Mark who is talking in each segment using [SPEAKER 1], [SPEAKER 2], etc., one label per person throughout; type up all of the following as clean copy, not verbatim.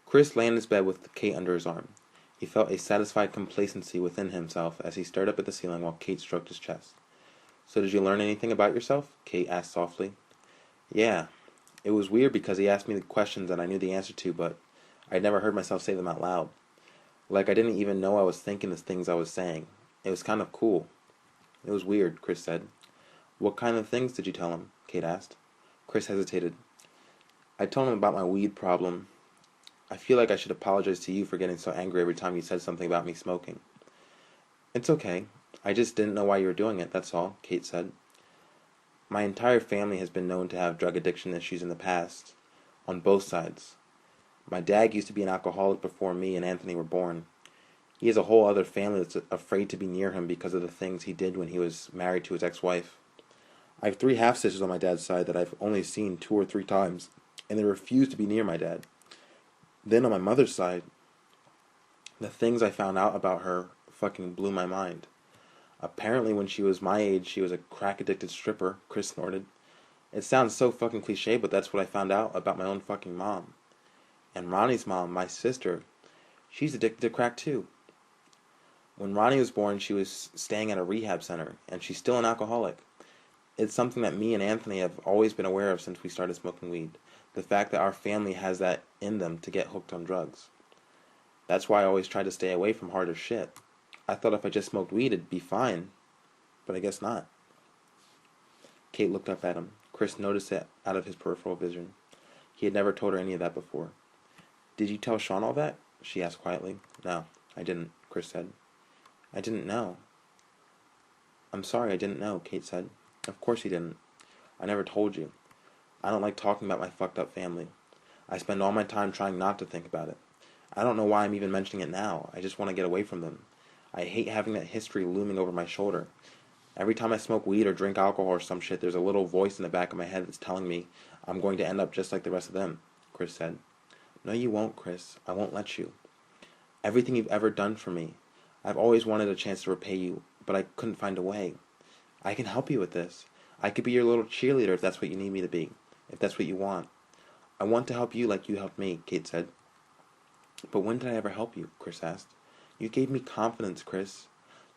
[SPEAKER 1] Chris lay in his bed with Kate under his arm. He felt a satisfied complacency within himself as he stared up at the ceiling while Kate stroked his chest. "So did you learn anything about yourself?" Kate asked softly. "Yeah. It was weird because he asked me the questions that I knew the answer to, but I'd never heard myself say them out loud. Like I didn't even know I was thinking the things I was saying. It was kind of cool." "It was weird," Chris said. "What kind of things did you tell him?" Kate asked. Chris hesitated. "I told him about my weed problem. I feel like I should apologize to you for getting so angry every time you said something about me smoking." "It's okay. I just didn't know why you were doing it, that's all," Kate said. "My entire family has been known to have drug addiction issues in the past, on both sides. My dad used to be an alcoholic before me and Anthony were born. He has a whole other family that's afraid to be near him because of the things he did when he was married to his ex-wife. I have 3 half-sisters on my dad's side that I've only seen 2 or 3 times, and they refuse to be near my dad. Then on my mother's side, the things I found out about her fucking blew my mind. Apparently when she was my age, she was a crack-addicted stripper," Chris snorted. "It sounds so fucking cliche, but that's what I found out about my own fucking mom. And Ronnie's mom, my sister, she's addicted to crack too. When Ronnie was born, she was staying at a rehab center, and she's still an alcoholic. It's something that me and Anthony have always been aware of since we started smoking weed. The fact that our family has that in them to get hooked on drugs. That's why I always tried to stay away from harder shit. I thought if I just smoked weed, it'd be fine. But I guess not." Kate looked up at him. Chris noticed it out of his peripheral vision. He had never told her any of that before. "Did you tell Shaun all that?" she asked quietly. "No, I didn't," Chris said. "I didn't know." "I'm sorry, I didn't know," Kate said. "Of course you didn't. I never told you. I don't like talking about my fucked up family. I spend all my time trying not to think about it. I don't know why I'm even mentioning it now. I just want to get away from them. I hate having that history looming over my shoulder. Every time I smoke weed or drink alcohol or some shit, there's a little voice in the back of my head that's telling me I'm going to end up just like the rest of them," Chris said. "No, you won't, Chris. I won't let you. Everything you've ever done for me. I've always wanted a chance to repay you, but I couldn't find a way. I can help you with this. I could be your little cheerleader if that's what you need me to be, if that's what you want. I want to help you like you helped me," Kate said. "But when did I ever help you?" Chris asked. "You gave me confidence, Chris.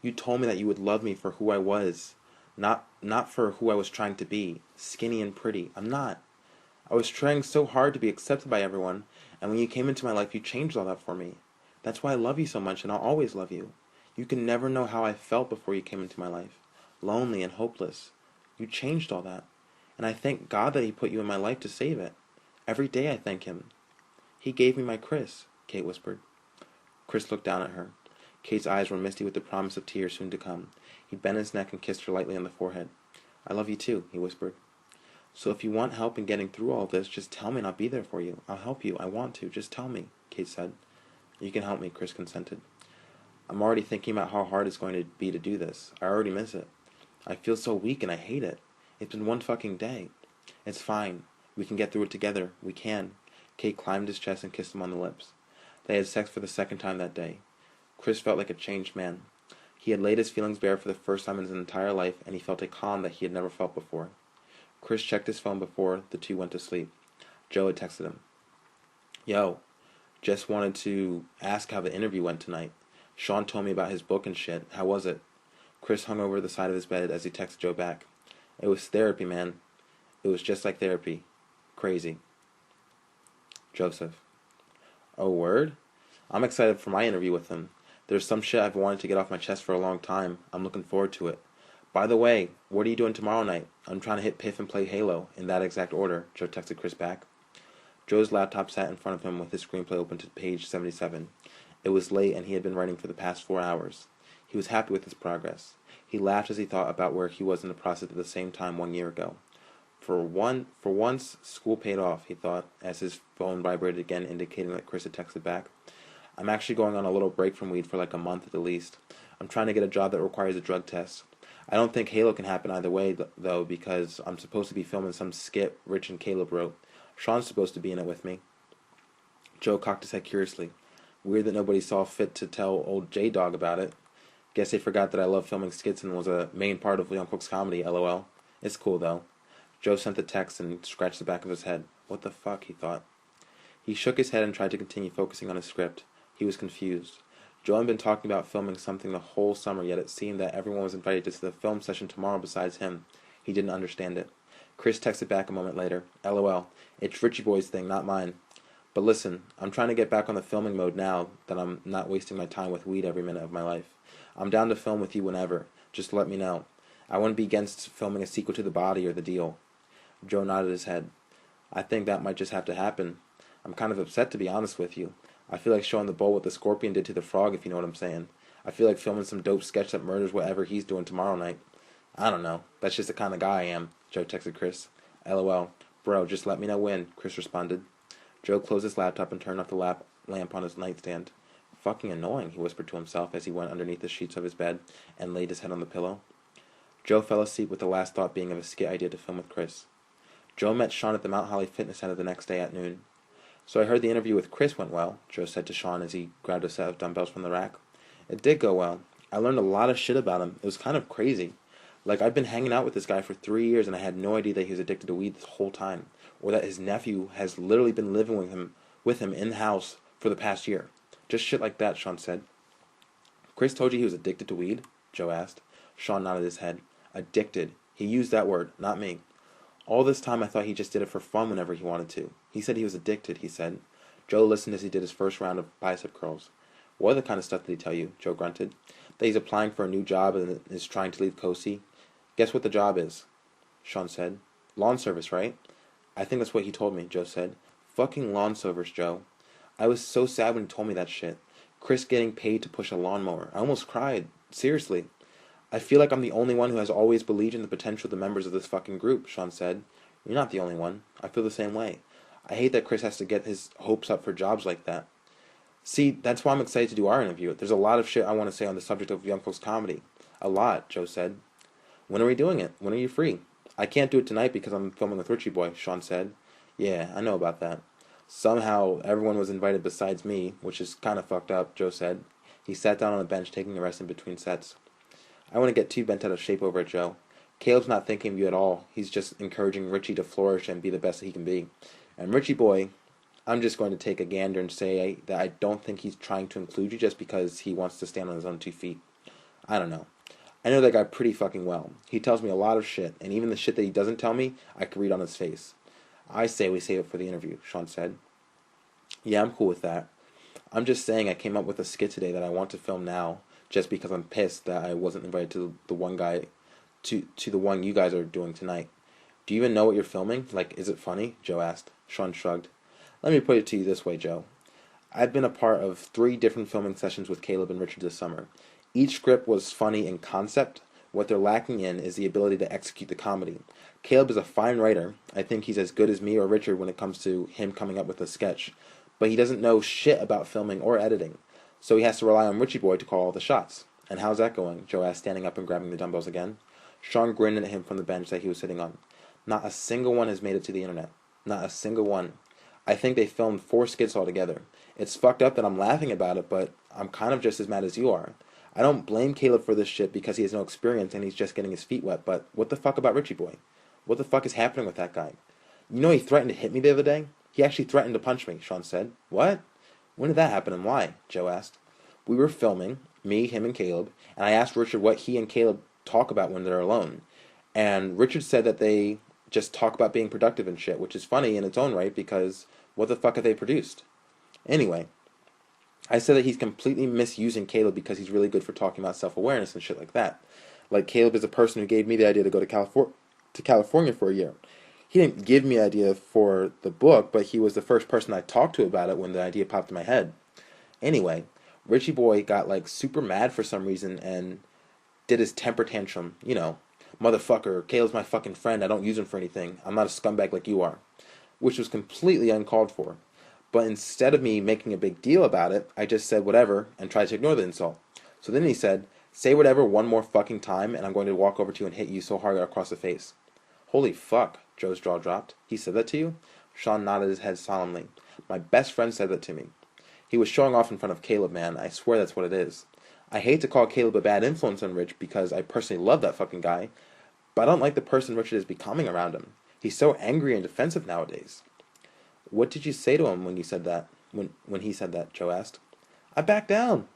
[SPEAKER 1] You told me that you would love me for who I was, not for who I was trying to be, skinny and pretty. I'm not. I was trying so hard to be accepted by everyone, and when you came into my life, you changed all that for me. That's why I love you so much, and I'll always love you. You can never know how I felt before you came into my life. Lonely and hopeless. You changed all that. And I thank God that He put you in my life to save it. Every day I thank Him. He gave me my Chris," Kate whispered. Chris looked down at her. Kate's eyes were misty with the promise of tears soon to come. He bent his neck and kissed her lightly on the forehead. "I love you too," he whispered. "So if you want help in getting through all of this, just tell me and I'll be there for you. I'll help you. I want to. Just tell me," Kate said. "You can help me," Chris consented. "I'm already thinking about how hard it's going to be to do this. I already miss it. I feel so weak and I hate it. It's been one fucking day. It's fine. We can get through it together. We can." Kate climbed his chest and kissed him on the lips. They had sex for the second time that day. Chris felt like a changed man. He had laid his feelings bare for the first time in his entire life, and he felt a calm that he had never felt before. Chris checked his phone before the two went to sleep. Joe had texted him. "Yo, just wanted to ask how the interview went tonight. Shaun told me about his book and shit. How was it?" Chris hung over the side of his bed as he texted Joe back. "It was therapy, man. It was just like therapy. Crazy. Joseph." "Oh, word? I'm excited for my interview with him. There's some shit I've wanted to get off my chest for a long time. I'm looking forward to it. By the way, what are you doing tomorrow night?" "I'm trying to hit Piff and play Halo, in that exact order," Joe texted Chris back. Joe's laptop sat in front of him with his screenplay open to page 77. It was late and he had been writing for the past 4 hours. He was happy with his progress. He laughed as he thought about where he was in the process at the same time 1 year ago. For once, school paid off, he thought, as his phone vibrated again, indicating that Chris had texted back. "I'm actually going on a little break from weed for like a month at the least. I'm trying to get a job that requires a drug test. I don't think Halo can happen either way, though, because I'm supposed to be filming some skit Rich and Caleb wrote. Shaun's supposed to be in it with me." Joe cocked his head curiously. "Weird that nobody saw fit to tell old J-Dog about it. Guess they forgot that I love filming skits and was a main part of Young Cook's comedy, lol. It's cool, though." Joe sent the text and scratched the back of his head. What the fuck, he thought. He shook his head and tried to continue focusing on his script. He was confused. Joe had been talking about filming something the whole summer, yet it seemed that everyone was invited to the film session tomorrow besides him. He didn't understand it. Chris texted back a moment later. LOL. It's Richie Boy's thing, not mine. But listen, I'm trying to get back on the filming mode now that I'm not wasting my time with weed every minute of my life. I'm down to film with you whenever. Just let me know. I wouldn't be against filming a sequel to The Body or The Deal. Joe nodded his head. I think that might just have to happen. I'm kind of upset, to be honest with you. I feel like showing the bowl what the scorpion did to the frog, if you know what I'm saying. I feel like filming some dope sketch that murders whatever he's doing tomorrow night. I don't know. That's just the kind of guy I am, Joe texted Chris. LOL. Bro, just let me know when, Chris responded. Joe closed his laptop and turned off the lamp on his nightstand. Fucking annoying, he whispered to himself as he went underneath the sheets of his bed and laid his head on the pillow. Joe fell asleep with the last thought being of a skit idea to film with Chris. Joe met Shaun at the Mount Holly Fitness Center the next day at noon. So I heard the interview with Chris went well, Joe said to Shaun as he grabbed a set of dumbbells from the rack. It did go well. I learned a lot of shit about him. It was kind of crazy. Like, I've been hanging out with this guy for 3 years and I had no idea that he was addicted to weed this whole time, or that his nephew has literally been living with him in the house for the past year. Just shit like that, Shaun said. Chris told you he was addicted to weed? Joe asked. Shaun nodded his head. Addicted. He used that word, not me. All this time I thought he just did it for fun whenever he wanted to. He said he was addicted, he said. Joe listened as he did his first round of bicep curls. What other kind of stuff did he tell you? Joe grunted. That he's applying for a new job and is trying to leave Cosi. Guess what the job is? Shaun said. Lawn service, right? I think that's what he told me, Joe said. Fucking lawn service, Joe. I was so sad when he told me that shit. Chris getting paid to push a lawnmower. I almost cried. Seriously. I feel like I'm the only one who has always believed in the potential of the members of this fucking group, Shaun said. You're not the only one. I feel the same way. I hate that Chris has to get his hopes up for jobs like that. See, that's why I'm excited to do our interview. There's a lot of shit I want to say on the subject of young folks comedy. A lot, Joe said. When are we doing it? When are you free? I can't do it tonight because I'm filming with Richie Boy, Shaun said. Yeah, I know about that. Somehow, everyone was invited besides me, which is kind of fucked up, Joe said. He sat down on a bench taking a rest in between sets. I wouldn't get too bent out of shape over it, Joe. Caleb's not thinking of you at all. He's just encouraging Richie to flourish and be the best that he can be. And Richie Boy, I'm just going to take a gander and say that I don't think he's trying to include you just because he wants to stand on his own 2 feet. I don't know. I know that guy pretty fucking well. He tells me a lot of shit, and even the shit that he doesn't tell me, I can read on his face. I say we save it for the interview, Shaun said. Yeah, I'm cool with that. I'm just saying I came up with a skit today that I want to film now, just because I'm pissed that I wasn't invited to the one you guys are doing tonight. Do you even know what you're filming? Like, is it funny? Joe asked. Shaun shrugged. Let me put it to you this way, Joe. I've been a part of 3 different filming sessions with Caleb and Richard this summer. Each script was funny in concept. What they're lacking in is the ability to execute the comedy. Caleb is a fine writer. I think he's as good as me or Richard when it comes to him coming up with a sketch. But he doesn't know shit about filming or editing. So he has to rely on Richie Boy to call all the shots. And how's that going? Joe asked, standing up and grabbing the dumbbells again. Shaun grinned at him from the bench that he was sitting on. Not a single one has made it to the internet. Not a single one. I think they filmed 4 skits altogether. It's fucked up that I'm laughing about it, but I'm kind of just as mad as you are. I don't blame Caleb for this shit because he has no experience and he's just getting his feet wet, but what the fuck about Richie Boy? What the fuck is happening with that guy? You know he threatened to hit me the other day? He actually threatened to punch me, Shaun said. What? When did that happen and why? Joe asked. We were filming, me, him, and Caleb, and I asked Richard what he and Caleb talk about when they're alone. And Richard said that they just talk about being productive and shit, which is funny in its own right because what the fuck have they produced? Anyway, I said that he's completely misusing Caleb because he's really good for talking about self-awareness and shit like that. Like, Caleb is a person who gave me the idea to go to California for a year. He didn't give me the idea for the book, but he was the first person I talked to about it when the idea popped in my head. Anyway, Richie Boy got, like, super mad for some reason and did his temper tantrum. You know, motherfucker, Caleb's my fucking friend, I don't use him for anything. I'm not a scumbag like you are. Which was completely uncalled for. But instead of me making a big deal about it, I just said whatever and tried to ignore the insult. So then he said, say whatever one more fucking time and I'm going to walk over to you and hit you so hard across the face. Holy fuck, Joe's jaw dropped. He said that to you? Shaun nodded his head solemnly. My best friend said that to me. He was showing off in front of Caleb, man. I swear that's what it is. I hate to call Caleb a bad influence on Rich because I personally love that fucking guy, but I don't like the person Richard is becoming around him. He's so angry and defensive nowadays. What did you say to him when you said that? When he said that, Joe asked. I backed down.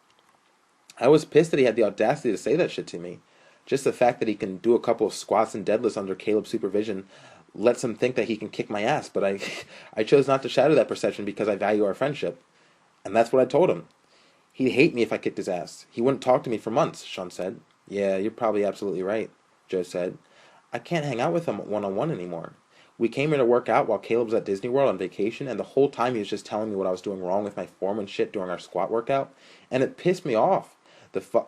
[SPEAKER 1] I was pissed that he had the audacity to say that shit to me. Just the fact that he can do a couple of squats and deadlifts under Caleb's supervision lets him think that he can kick my ass, but I chose not to shatter that perception because I value our friendship. And that's what I told him. He'd hate me if I kicked his ass. He wouldn't talk to me for months, Shaun said. Yeah, you're probably absolutely right, Joe said. I can't hang out with him one-on-one anymore. We came here to work out while Caleb was at Disney World on vacation, and the whole time he was just telling me what I was doing wrong with my form and shit during our squat workout, and it pissed me off.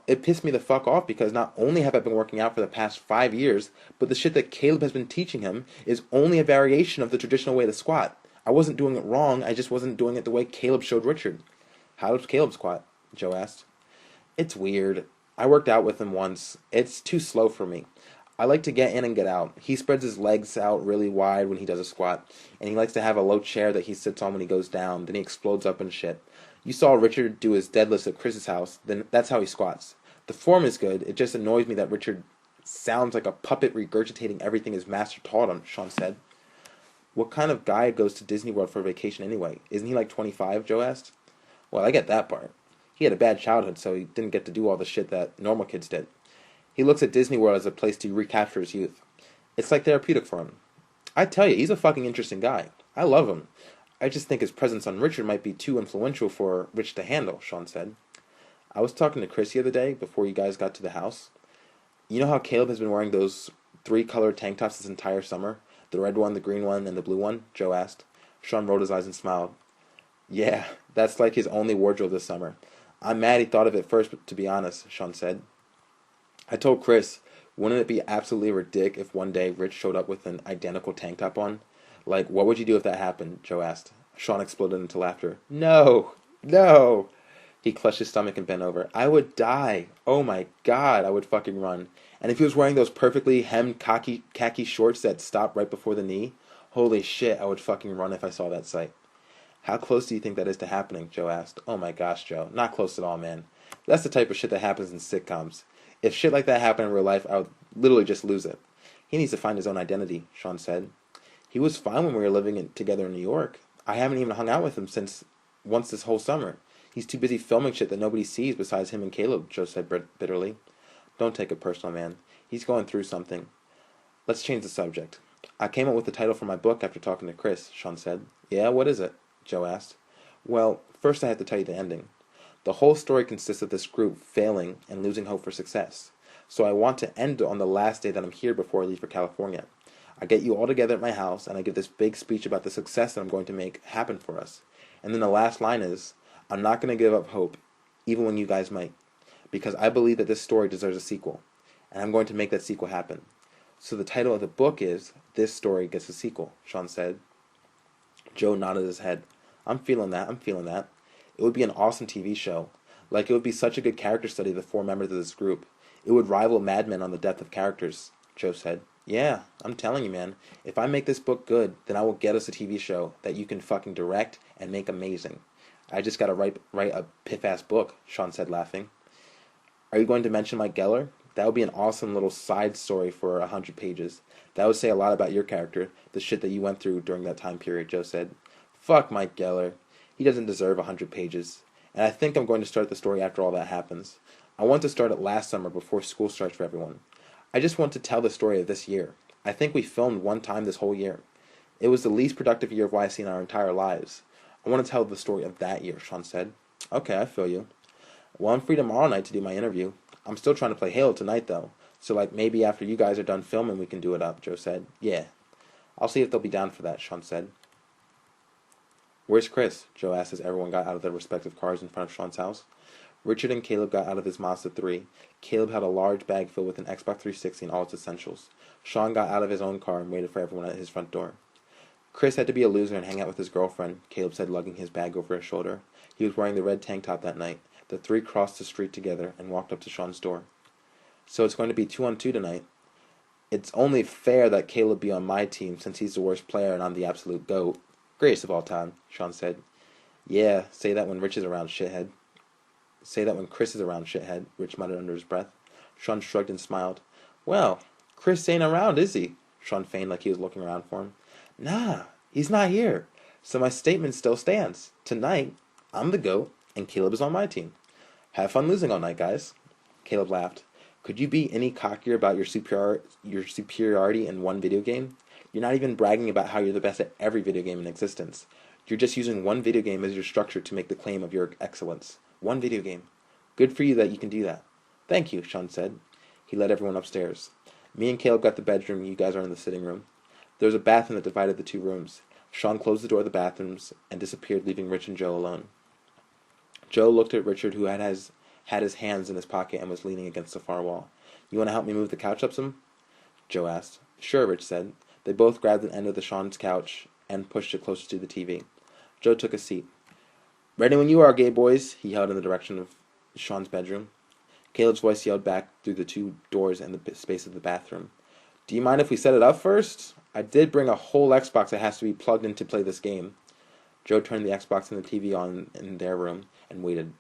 [SPEAKER 1] It pissed me the fuck off because not only have I been working out for the past 5 years, but the shit that Caleb has been teaching him is only a variation of the traditional way to squat. I wasn't doing it wrong, I just wasn't doing it the way Caleb showed Richard. How does Caleb squat? Joe asked. It's weird. I worked out with him once. It's too slow for me. I like to get in and get out. He spreads his legs out really wide when he does a squat, and he likes to have a low chair that he sits on when he goes down, then he explodes up and shit. You saw Richard do his deadlifts at Chris's house, then that's how he squats. The form is good, it just annoys me that Richard sounds like a puppet regurgitating everything his master taught him, Shaun said. What kind of guy goes to Disney World for a vacation anyway? Isn't he like 25, Joe asked. Well, I get that part. He had a bad childhood, so he didn't get to do all the shit that normal kids did. He looks at Disney World as a place to recapture his youth. It's like therapeutic for him. I tell you, he's a fucking interesting guy. I love him. I just think his presence on Richard might be too influential for Rich to handle, Shaun said. I was talking to Chris the other day, before you guys got to the house. You know how Caleb has been wearing those 3-colored tank tops this entire summer? The red one, the green one, and the blue one? Joe asked. Shaun rolled his eyes and smiled. Yeah, that's like his only wardrobe this summer. I'm mad he thought of it first, to be honest, Shaun said. I told Chris, wouldn't it be absolutely ridiculous if one day Rich showed up with an identical tank top on? Like, what would you do if that happened? Joe asked. Shaun exploded into laughter. No! No! He clutched his stomach and bent over. I would die. Oh my god, I would fucking run. And if he was wearing those perfectly hemmed khaki shorts that stop right before the knee, holy shit, I would fucking run if I saw that sight. How close do you think that is to happening? Joe asked. Oh my gosh, Joe. Not close at all, man. That's the type of shit that happens in sitcoms. If shit like that happened in real life, I would literally just lose it. He needs to find his own identity, Shaun said. He was fine when we were living together in New York. I haven't even hung out with him since once this whole summer. He's too busy filming shit that nobody sees besides him and Caleb, Joe said bitterly. Don't take it personal, man. He's going through something. Let's change the subject. I came up with the title for my book after talking to Chris, Shaun said. Yeah, what is it? Joe asked. Well, first I have to tell you the ending. The whole story consists of this group failing and losing hope for success. So I want to end on the last day that I'm here before I leave for California. I get you all together at my house and I give this big speech about the success that I'm going to make happen for us. And then the last line is, I'm not going to give up hope, even when you guys might. Because I believe that this story deserves a sequel. And I'm going to make that sequel happen. So the title of the book is, This Story Gets a Sequel, Shaun said. Joe nodded his head. I'm feeling that. It would be an awesome TV show. Like, it would be such a good character study of the 4 members of this group. It would rival Mad Men on the depth of characters, Joe said. Yeah, I'm telling you, man. If I make this book good, then I will get us a TV show that you can fucking direct and make amazing. I just gotta write a piff-ass book, Shaun said, laughing. Are you going to mention Mike Geller? That would be an awesome little side story for 100 pages. That would say a lot about your character, the shit that you went through during that time period, Joe said. Fuck Mike Geller. He doesn't deserve 100 pages. And I think I'm going to start the story after all that happens. I want to start it last summer before school starts for everyone. I just want to tell the story of this year. I think we filmed one time this whole year. It was the least productive year of YC in our entire lives. I want to tell the story of that year, Shaun said. Okay, I feel you. Well, I'm free tomorrow night to do my interview. I'm still trying to play Halo tonight, though. So, like, maybe after you guys are done filming, we can do it up, Joe said. Yeah. I'll see if they'll be down for that, Shaun said. Where's Chris? Joe asked as everyone got out of their respective cars in front of Shaun's house. Richard and Caleb got out of his Mazda 3. Caleb had a large bag filled with an Xbox 360 and all its essentials. Shaun got out of his own car and waited for everyone at his front door. Chris had to be a loser and hang out with his girlfriend, Caleb said, lugging his bag over his shoulder. He was wearing the red tank top that night. The 3 crossed the street together and walked up to Shaun's door. So it's going to be 2-on-2 tonight. It's only fair that Caleb be on my team since he's the worst player and I'm the absolute GOAT. Greatest of all time, Shaun said. Yeah, say that when Rich is around, shithead. Say that when Chris is around, shithead, Rich muttered under his breath. Shaun shrugged and smiled. Well, Chris ain't around, is he? Shaun feigned like he was looking around for him. Nah, he's not here. So my statement still stands. Tonight, I'm the GOAT, and Caleb is on my team. Have fun losing all night, guys. Caleb laughed. Could you be any cockier about your superiority in one video game? You're not even bragging about how you're the best at every video game in existence. You're just using one video game as your structure to make the claim of your excellence. One video game. Good for you that you can do that. Thank you, Shaun said. He led everyone upstairs. Me and Caleb got the bedroom, you guys are in the sitting room. There was a bathroom that divided the two rooms. Shaun closed the door of the bathrooms and disappeared, leaving Rich and Joe alone. Joe looked at Richard, who had his hands in his pocket and was leaning against the far wall. You want to help me move the couch up some? Joe asked. Sure, Rich said. They both grabbed an end of the Shaun's couch and pushed it closer to the TV. Joe took a seat. Ready when you are, gay boys, he yelled in the direction of Shaun's bedroom. Caleb's voice yelled back through the two doors and the space of the bathroom. Do you mind if we set it up first? I did bring a whole Xbox that has to be plugged in to play this game. Joe turned the Xbox and the TV on in their room and waited.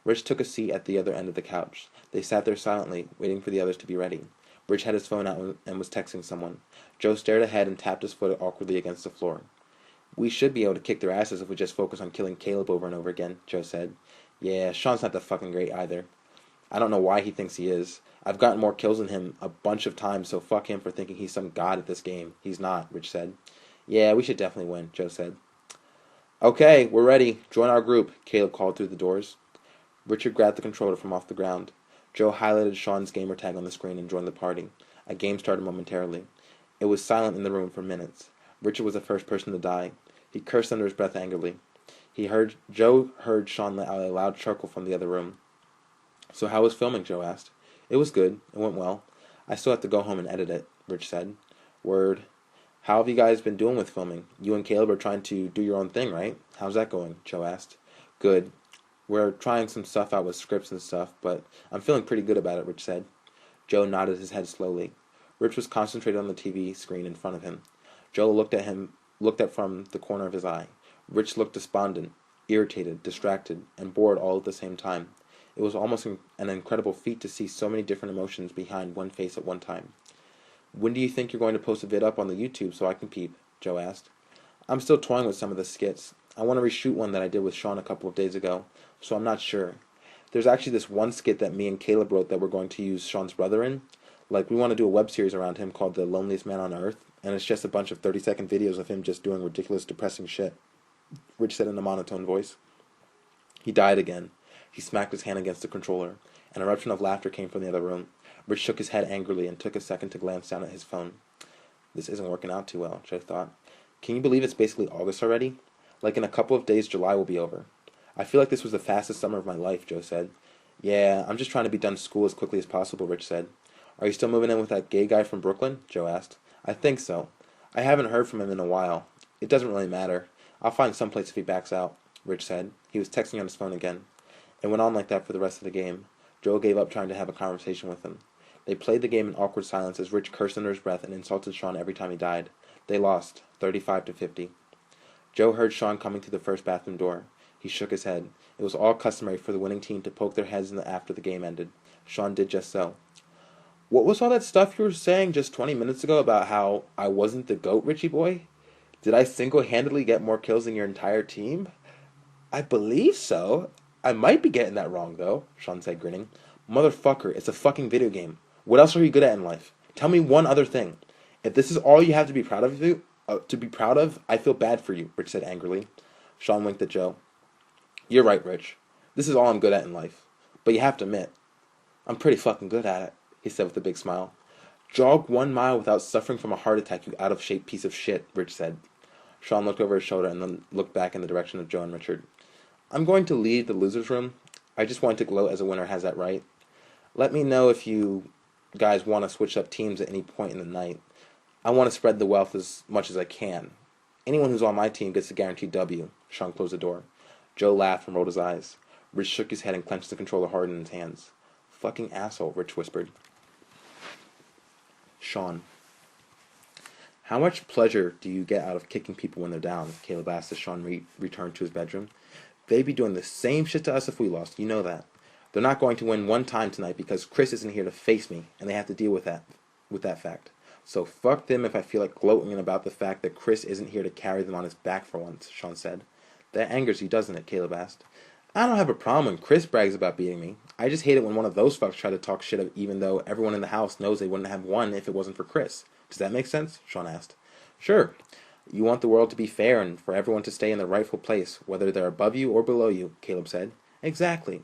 [SPEAKER 1] Rich took a seat at the other end of the couch. They sat there silently, waiting for the others to be ready. Rich had his phone out and was texting someone. Joe stared ahead and tapped his foot awkwardly against the floor. We should be able to kick their asses if we just focus on killing Caleb over and over again, Joe said. Yeah, Shaun's not that fucking great either. I don't know why he thinks he is. I've gotten more kills than him a bunch of times, so fuck him for thinking he's some god at this game. He's not, Rich said. Yeah, we should definitely win, Joe said. Okay, we're ready. Join our group, Caleb called through the doors. Richard grabbed the controller from off the ground. Joe highlighted Shaun's gamer tag on the screen and joined the party. A game started momentarily. It was silent in the room for minutes. Richard was the first person to die. He cursed under his breath angrily. Joe heard Shaun let out a loud chuckle from the other room. So how was filming? Joe asked. It was good. It went well. I still have to go home and edit it, Rich said. Word. How have you guys been doing with filming? You and Caleb are trying to do your own thing, right? How's that going? Joe asked. Good. We're trying some stuff out with scripts and stuff, but I'm feeling pretty good about it, Rich said. Joe nodded his head slowly. Rich was concentrated on the TV screen in front of him. Joe looked at from the corner of his eye. Rich looked despondent, irritated, distracted, and bored all at the same time. It was almost an incredible feat to see so many different emotions behind one face at one time. When do you think you're going to post a vid up on the YouTube so I can peep? Joe asked. I'm still toying with some of the skits. I want to reshoot one that I did with Shaun a couple of days ago, so I'm not sure. There's actually this one skit that me and Caleb wrote that we're going to use Shaun's brother in. Like, we want to do a web series around him called The Loneliest Man on Earth, and it's just a bunch of 30-second videos of him just doing ridiculous, depressing shit, Rich said in a monotone voice. He died again. He smacked his hand against the controller. An eruption of laughter came from the other room. Rich shook his head angrily and took a second to glance down at his phone. This isn't working out too well, Joe thought. Can you believe it's basically August already? Like in a couple of days, July will be over. I feel like this was the fastest summer of my life, Joe said. Yeah, I'm just trying to be done with school as quickly as possible, Rich said. Are you still moving in with that gay guy from Brooklyn? Joe asked. I think so. I haven't heard from him in a while. It doesn't really matter. I'll find someplace if he backs out, Rich said. He was texting on his phone again. It went on like that for the rest of the game. Joe gave up trying to have a conversation with him. They played the game in awkward silence as Rich cursed under his breath and insulted Shaun every time he died. They lost, 35-50. Joe heard Shaun coming through the first bathroom door. He shook his head. It was all customary for the winning team to poke their heads in after the game ended. Shaun did just so. What was all that stuff you were saying just 20 minutes ago about how I wasn't the GOAT, Richie boy? Did I single-handedly get more kills than your entire team? I believe so. I might be getting that wrong, though, Shaun said, grinning. Motherfucker, it's a fucking video game. What else are you good at in life? Tell me one other thing. If this is all you have to be proud of, I feel bad for you, Rich said angrily. Shaun winked at Joe. You're right, Rich. This is all I'm good at in life. But you have to admit, I'm pretty fucking good at it, he said with a big smile. Jog 1 mile without suffering from a heart attack, you out-of-shape piece of shit, Rich said. Shaun looked over his shoulder and then looked back in the direction of Joe and Richard. I'm going to leave the loser's room. I just want to gloat as a winner has that right. Let me know if you guys want to switch up teams at any point in the night. I want to spread the wealth as much as I can. Anyone who's on my team gets a guaranteed W. Shaun closed the door. Joe laughed and rolled his eyes. Rich shook his head and clenched the controller hard in his hands. Fucking asshole, Rich whispered. Shaun. How much pleasure do you get out of kicking people when they're down? Caleb asked as Shaun returned to his bedroom. They'd be doing the same shit to us if we lost, you know that. They're not going to win one time tonight because Chris isn't here to face me, and they have to deal with that fact. So fuck them if I feel like gloating about the fact that Chris isn't here to carry them on his back for once, Shaun said. That angers you, doesn't it? Caleb asked. I don't have a problem when Chris brags about beating me. I just hate it when one of those fucks try to talk shit even though everyone in the house knows they wouldn't have won if it wasn't for Chris. Does that make sense? Shaun asked. Sure. You want the world to be fair and for everyone to stay in their rightful place, whether they're above you or below you, Caleb said. Exactly.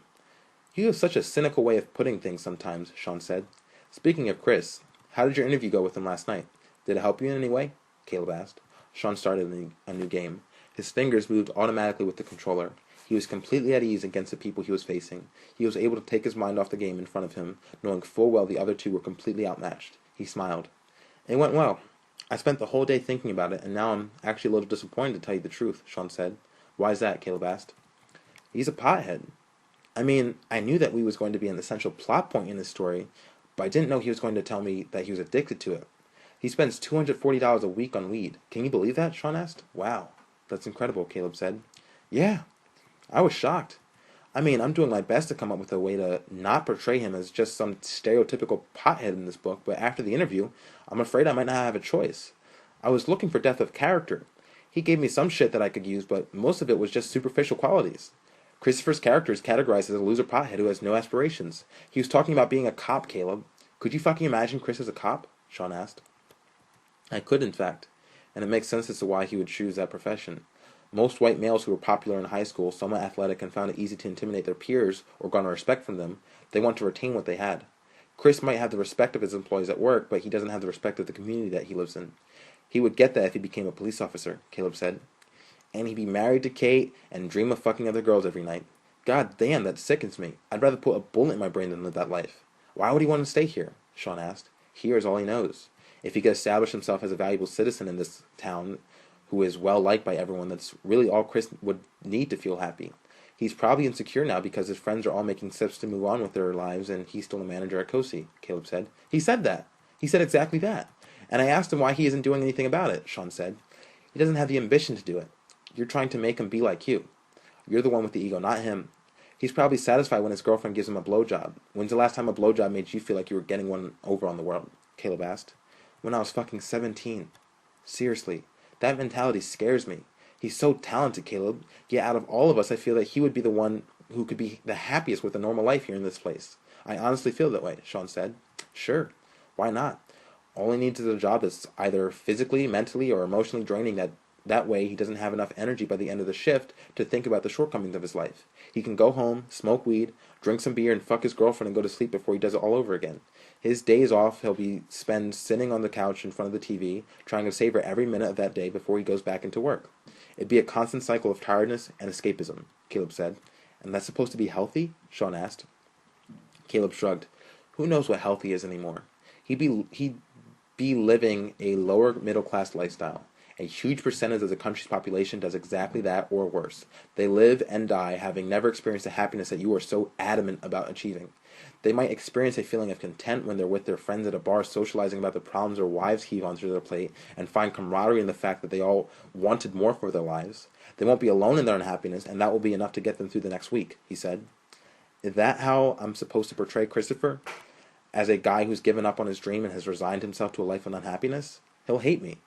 [SPEAKER 1] You have such a cynical way of putting things sometimes, Shaun said. Speaking of Chris, how did your interview go with him last night? Did it help you in any way? Caleb asked. Shaun started a new game. His fingers moved automatically with the controller. He was completely at ease against the people he was facing. He was able to take his mind off the game in front of him, knowing full well the other two were completely outmatched. He smiled. It went well. I spent the whole day thinking about it, and now I'm actually a little disappointed to tell you the truth, Shaun said. Why is that? Caleb asked. He's a pothead. I mean, I knew that we was going to be an essential plot point in this story, but I didn't know he was going to tell me that he was addicted to it. He spends $240 a week on weed. Can you believe that? Shaun asked. Wow, that's incredible, Caleb said. Yeah, I was shocked. I mean, I'm doing my best to come up with a way to not portray him as just some stereotypical pothead in this book, but after the interview, I'm afraid I might not have a choice. I was looking for depth of character. He gave me some shit that I could use, but most of it was just superficial qualities. Christopher's character is categorized as a loser pothead who has no aspirations. He was talking about being a cop, Caleb. Could you fucking imagine Chris as a cop? Shaun asked. I could, in fact, and it makes sense as to why he would choose that profession. Most white males who were popular in high school, somewhat athletic, and found it easy to intimidate their peers or garner respect from them, they want to retain what they had. Chris might have the respect of his employees at work, but he doesn't have the respect of the community that he lives in. He would get that if he became a police officer, Caleb said. And he'd be married to Kate and dream of fucking other girls every night. God damn, that sickens me. I'd rather put a bullet in my brain than live that life. Why would he want to stay here? Shaun asked. Here is all he knows. If he could establish himself as a valuable citizen in this town, who is well liked by everyone, that's really all Chris would need to feel happy. He's probably insecure now because his friends are all making steps to move on with their lives and he's still a manager at Cosi, Caleb said. He said that. He said exactly that. And I asked him why he isn't doing anything about it, Shaun said. He doesn't have the ambition to do it. You're trying to make him be like you. You're the one with the ego, not him. He's probably satisfied when his girlfriend gives him a blowjob. When's the last time a blowjob made you feel like you were getting one over on the world? Caleb asked. When I was fucking 17. Seriously, that mentality scares me. He's so talented, Caleb. Yet out of all of us, I feel that he would be the one who could be the happiest with a normal life here in this place. I honestly feel that way, Shaun said. Sure. Why not? All he needs is a job that's either physically, mentally, or emotionally draining that way he doesn't have enough energy by the end of the shift to think about the shortcomings of his life. He can go home, smoke weed, drink some beer, and fuck his girlfriend and go to sleep before he does it all over again. His days off he'll be spend sitting on the couch in front of the TV, trying to savor every minute of that day before he goes back into work. It'd be a constant cycle of tiredness and escapism, Caleb said. And that's supposed to be healthy? Shaun asked. Caleb shrugged. Who knows what healthy is anymore? He'd be living a lower middle class lifestyle. A huge percentage of the country's population does exactly that or worse. They live and die having never experienced the happiness that you are so adamant about achieving. They might experience a feeling of content when they're with their friends at a bar socializing about the problems their wives heave onto their plate and find camaraderie in the fact that they all wanted more for their lives. They won't be alone in their unhappiness, and that will be enough to get them through the next week, he said. Is that how I'm supposed to portray Christopher? As a guy who's given up on his dream and has resigned himself to a life of unhappiness? He'll hate me.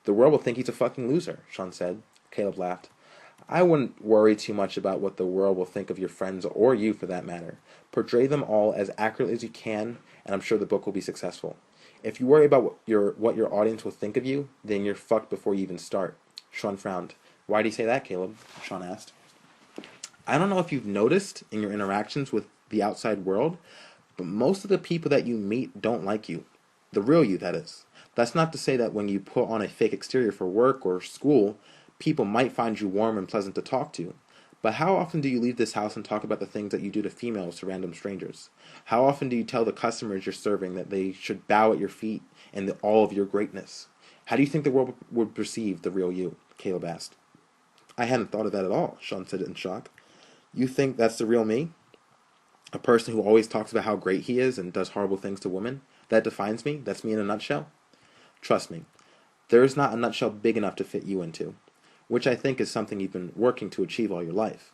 [SPEAKER 1] The world will think he's a fucking loser, Shaun said. Caleb laughed. I wouldn't worry too much about what the world will think of your friends, or you for that matter. Portray them all as accurately as you can, and I'm sure the book will be successful. If you worry about what your audience will think of you, then you're fucked before you even start. Shaun frowned. Why do you say that, Caleb? Shaun asked. I don't know if you've noticed in your interactions with the outside world, but most of the people that you meet don't like you. The real you, that is. That's not to say that when you put on a fake exterior for work or school, people might find you warm and pleasant to talk to. But how often do you leave this house and talk about the things that you do to females to random strangers? How often do you tell the customers you're serving that they should bow at your feet in all of your greatness? How do you think the world would perceive the real you? Caleb asked. I hadn't thought of that at all, Shaun said in shock. You think that's the real me? A person who always talks about how great he is and does horrible things to women? That defines me? That's me in a nutshell? Trust me, there is not a nutshell big enough to fit you into, which I think is something you've been working to achieve all your life.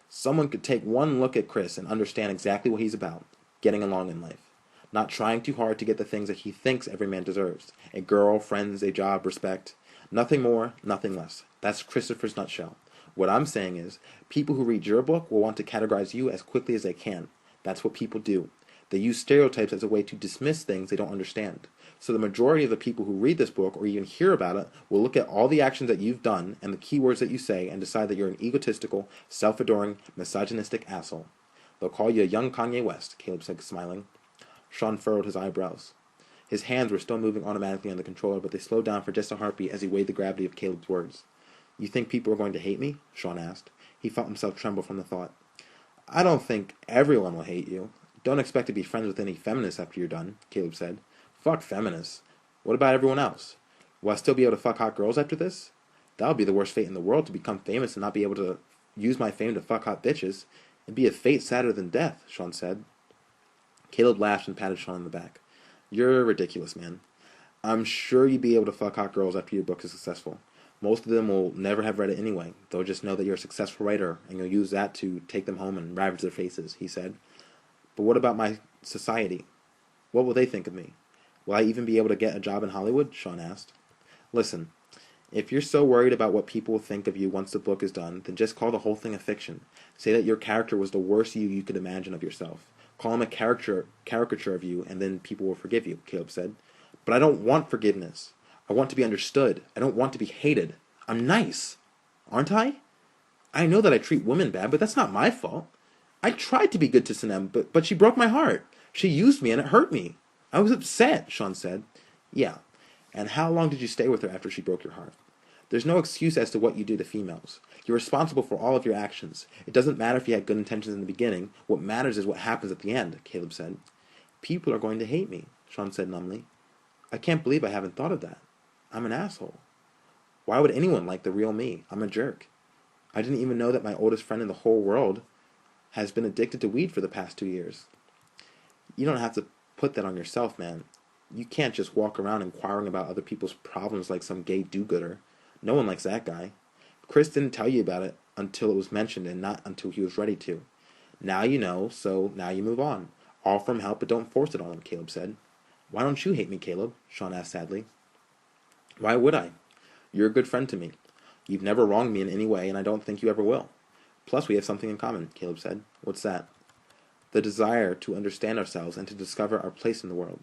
[SPEAKER 1] Someone could take one look at Chris and understand exactly what he's about, getting along in life. not trying too hard to get the things that he thinks every man deserves. A girl, friends, a job, respect. Nothing more, nothing less. That's Christopher's nutshell. What I'm saying is, people who read your book will want to categorize you as quickly as they can. That's what people do. They use stereotypes as a way to dismiss things they don't understand. So the majority of the people who read this book or even hear about it will look at all the actions that you've done and the keywords that you say and decide that you're an egotistical, self-adoring, misogynistic asshole. They'll call you a young Kanye West, Caleb said, smiling. Shaun furrowed his eyebrows. His hands were still moving automatically on the controller, but they slowed down for just a heartbeat as he weighed the gravity of Caleb's words. You think people are going to hate me? Shaun asked. He felt himself tremble from the thought. I don't think everyone will hate you. Don't expect to be friends with any feminists after you're done, Caleb said. Fuck feminists. What about everyone else? Will I still be able to fuck hot girls after this? That would be the worst fate in the world, to become famous and not be able to use my fame to fuck hot bitches. It'd be a fate sadder than death, Shaun said. Caleb laughed and patted Shaun on the back. You're ridiculous, man. I'm sure you'd be able to fuck hot girls after your book is successful. Most of them will never have read it anyway. They'll just know that you're a successful writer, and you'll use that to take them home and ravage their faces, he said. But what about my society? What will they think of me? Will I even be able to get a job in Hollywood? Shaun asked. Listen, if you're so worried about what people will think of you once the book is done, then just call the whole thing a fiction. Say that your character was the worst you could imagine of yourself. Call him a caricature of you, and then people will forgive you, Caleb said. But I don't want forgiveness. I want to be understood. I don't want to be hated. I'm nice. Aren't I? I know that I treat women bad, but that's not my fault. I tried to be good to Sanem, but she broke my heart. She used me and it hurt me. I was upset, Shaun said. Yeah. And how long did you stay with her after she broke your heart? There's no excuse as to what you do to females. You're responsible for all of your actions. It doesn't matter if you had good intentions in the beginning. What matters is what happens at the end, Caleb said. People are going to hate me, Shaun said numbly. I can't believe I haven't thought of that. I'm an asshole. Why would anyone like the real me? I'm a jerk. I didn't even know that my oldest friend in the whole world has been addicted to weed for the past 2 years. You don't have to put that on yourself, man. You can't just walk around inquiring about other people's problems like some gay do-gooder. No one likes that guy. Chris didn't tell you about it until it was mentioned and not until he was ready to. Now you know, so now you move on. Offer him help, but don't force it on him, Caleb said. Why don't you hate me, Caleb? Shaun asked sadly. Why would I? You're a good friend to me. You've never wronged me in any way, and I don't think you ever will. Plus, we have something in common, Caleb said. What's that? The desire to understand ourselves and to discover our place in the world.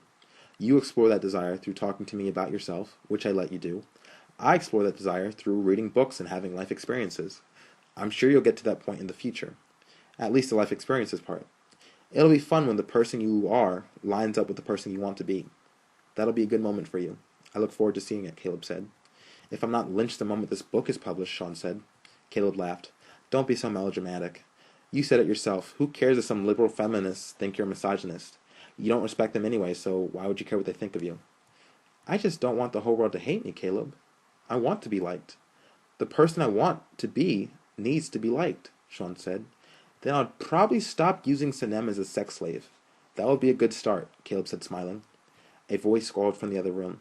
[SPEAKER 1] You explore that desire through talking to me about yourself, which I let you do. I explore that desire through reading books and having life experiences. I'm sure you'll get to that point in the future. At least the life experiences part. It'll be fun when the person you are lines up with the person you want to be. That'll be a good moment for you. I look forward to seeing it, Caleb said. If I'm not lynched the moment this book is published, Shaun said. Caleb laughed. Don't be so melodramatic. You said it yourself. Who cares if some liberal feminists think you're a misogynist? You don't respect them anyway, so why would you care what they think of you? I just don't want the whole world to hate me, Caleb. I want to be liked. The person I want to be needs to be liked, Shaun said. Then I'd probably stop using Sanem as a sex slave. That would be a good start, Caleb said, smiling. A voice squalled from the other room.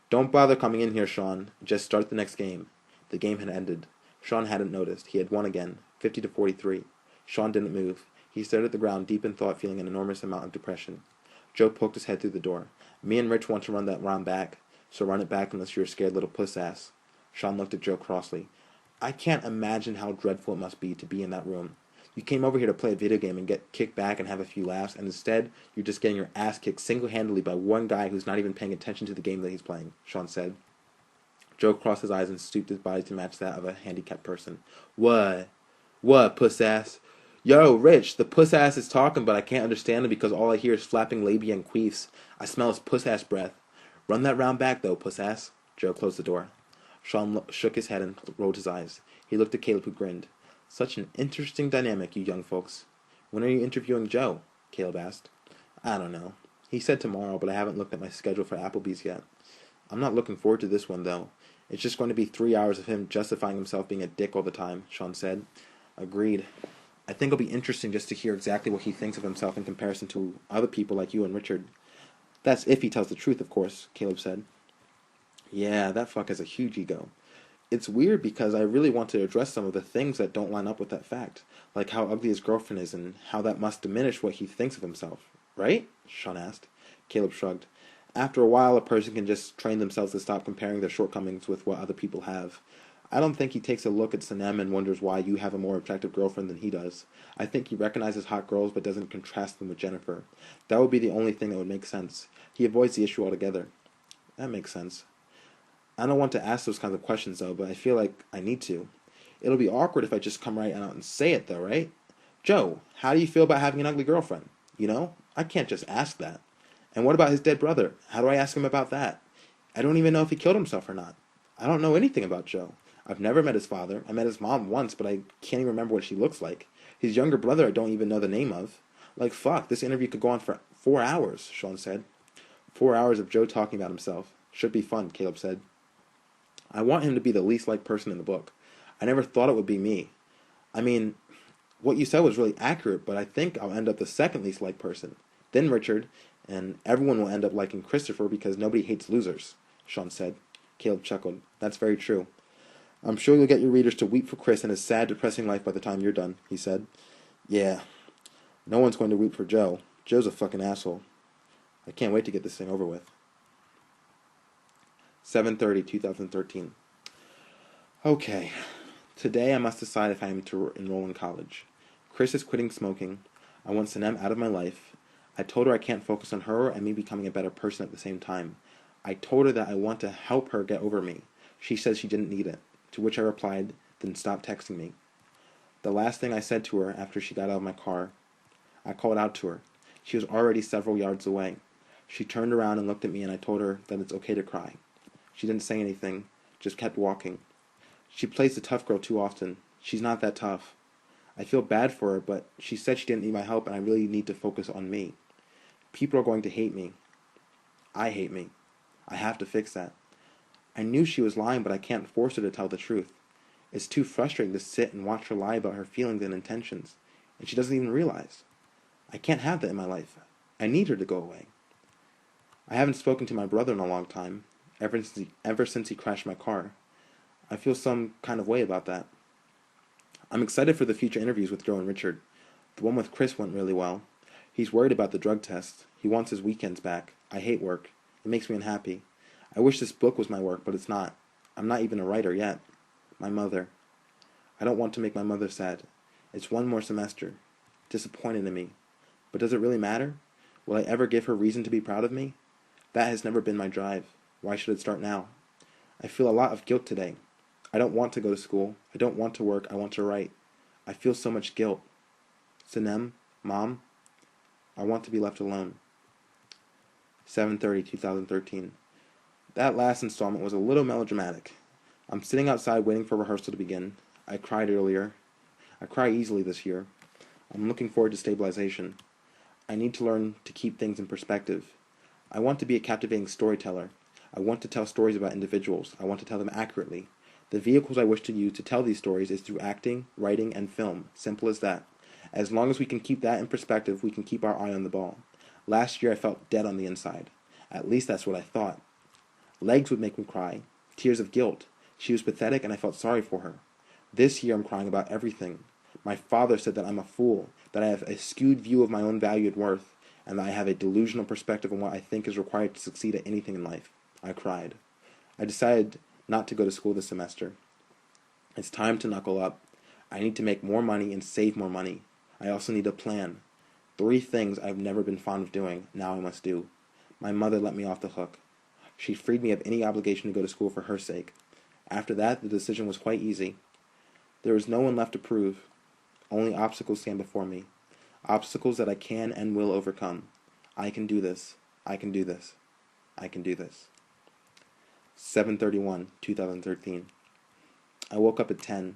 [SPEAKER 1] Don't bother coming in here, Shaun. Just start the next game. The game had ended. Shaun hadn't noticed. He had won again, 50-43. Shaun didn't move. He stared at the ground, deep in thought, feeling an enormous amount of depression. Joe poked his head through the door. Me and Rich want to run that round back, so run it back unless you're a scared little puss-ass. Shaun looked at Joe crossly. I can't imagine how dreadful it must be to be in that room. You came over here to play a video game and get kicked back and have a few laughs, and instead, you're just getting your ass kicked single-handedly by one guy who's not even paying attention to the game that he's playing, Shaun said. Joe crossed his eyes and stooped his body to match that of a handicapped person. What? What, puss-ass? Yo, Rich, the puss-ass is talking, but I can't understand him because all I hear is flapping labia and queefs. I smell his puss-ass breath. Run that round back, though, puss-ass. Joe closed the door. Shaun shook his head and rolled his eyes. He looked at Caleb, who grinned. Such an interesting dynamic, you young folks. When are you interviewing Joe? Caleb asked. I don't know. He said tomorrow, but I haven't looked at my schedule for Applebee's yet. I'm not looking forward to this one, though. It's just going to be 3 hours of him justifying himself being a dick all the time, Shaun said. Agreed. I think it'll be interesting just to hear exactly what he thinks of himself in comparison to other people like you and Richard. That's if he tells the truth, of course, Caleb said. Yeah, that fuck has a huge ego. It's weird because I really want to address some of the things that don't line up with that fact, like how ugly his girlfriend is and how that must diminish what he thinks of himself. Right? Shaun asked. Caleb shrugged. After a while, a person can just train themselves to stop comparing their shortcomings with what other people have. I don't think he takes a look at Sanem and wonders why you have a more attractive girlfriend than he does. I think he recognizes hot girls but doesn't contrast them with Jennifer. That would be the only thing that would make sense. He avoids the issue altogether. That makes sense. I don't want to ask those kinds of questions, though, but I feel like I need to. It'll be awkward if I just come right out and say it, though, right? Joe, how do you feel about having an ugly girlfriend? You know, I can't just ask that. And what about his dead brother? How do I ask him about that? I don't even know if he killed himself or not. I don't know anything about Joe. I've never met his father. I met his mom once, but I can't even remember what she looks like. His younger brother I don't even know the name of. Like, fuck, this interview could go on for 4 hours, Shaun said. 4 hours of Joe talking about himself. Should be fun, Caleb said. I want him to be the least liked person in the book. I never thought it would be me. I mean, what you said was really accurate, but I think I'll end up the second least liked person. Then Richard, and everyone will end up liking Christopher because nobody hates losers, Shaun said. Caleb chuckled. That's very true. I'm sure you'll get your readers to weep for Chris and his sad, depressing life by the time you're done, he said. Yeah. No one's going to weep for Joe. Joe's a fucking asshole. I can't wait to get this thing over with. 7/30, 2013. Okay. Today I must decide if I am to enroll in college. Chris is quitting smoking. I want Sanem out of my life. I told her I can't focus on her and me becoming a better person at the same time. I told her that I want to help her get over me. She says she didn't need it, to which I replied, then stop texting me. The last thing I said to her after she got out of my car, I called out to her. She was already several yards away. She turned around and looked at me and I told her that it's okay to cry. She didn't say anything, just kept walking. She plays the tough girl too often. She's not that tough. I feel bad for her, but she said she didn't need my help and I really need to focus on me. People are going to hate me. I hate me. I have to fix that. I knew she was lying, but I can't force her to tell the truth. It's too frustrating to sit and watch her lie about her feelings and intentions, and she doesn't even realize. I can't have that in my life. I need her to go away. I haven't spoken to my brother in a long time, ever since he crashed my car. I feel some kind of way about that. I'm excited for the future interviews with Joe and Richard. The one with Chris went really well. He's worried about the drug test. He wants his weekends back. I hate work. It makes me unhappy. I wish this book was my work, but it's not. I'm not even a writer yet. My mother. I don't want to make my mother sad. It's one more semester. Disappointed in me. But does it really matter? Will I ever give her reason to be proud of me? That has never been my drive. Why should it start now? I feel a lot of guilt today. I don't want to go to school. I don't want to work. I want to write. I feel so much guilt. Sanem, Mom, I want to be left alone. 7/30, 2013. That last installment was a little melodramatic. I'm sitting outside waiting for rehearsal to begin. I cried earlier. I cry easily this year. I'm looking forward to stabilization. I need to learn to keep things in perspective. I want to be a captivating storyteller. I want to tell stories about individuals. I want to tell them accurately. The vehicles I wish to use to tell these stories is through acting, writing, and film. Simple as that. As long as we can keep that in perspective, we can keep our eye on the ball. Last year I felt dead on the inside. At least that's what I thought. Legs would make me cry. Tears of guilt. She was pathetic and I felt sorry for her. This year I'm crying about everything. My father said that I'm a fool, that I have a skewed view of my own value and worth, and that I have a delusional perspective on what I think is required to succeed at anything in life. I cried. I decided not to go to school this semester. It's time to knuckle up. I need to make more money and save more money. I also need a plan. 3 things I've never been fond of doing, now I must do. My mother let me off the hook. She freed me of any obligation to go to school for her sake. After that, the decision was quite easy. There is no one left to prove. Only obstacles stand before me. Obstacles that I can and will overcome. I can do this. I can do this. I can do this. 7/31, 2013. I woke up at 10,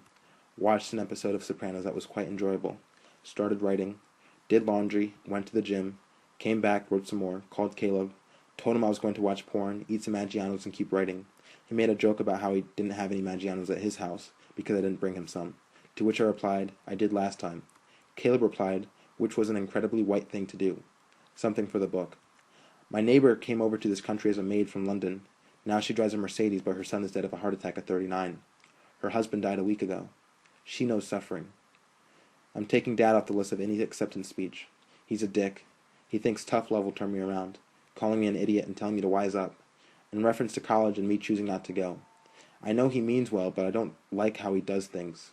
[SPEAKER 1] watched an episode of Sopranos that was quite enjoyable, started writing, did laundry, went to the gym, came back, wrote some more, called Caleb, told him I was going to watch porn, eat some Maggiano's, and keep writing. He made a joke about how he didn't have any Maggiano's at his house because I didn't bring him some, to which I replied, I did last time. Caleb replied, which was an incredibly white thing to do. Something for the book. My neighbor came over to this country as a maid from London. Now she drives a Mercedes, but her son is dead of a heart attack at 39. Her husband died a week ago. She knows suffering. I'm taking Dad off the list of any acceptance speech. He's a dick. He thinks tough love will turn me around. calling me an idiot and telling me to wise up, in reference to college and me choosing not to go. I know he means well, but I don't like how he does things.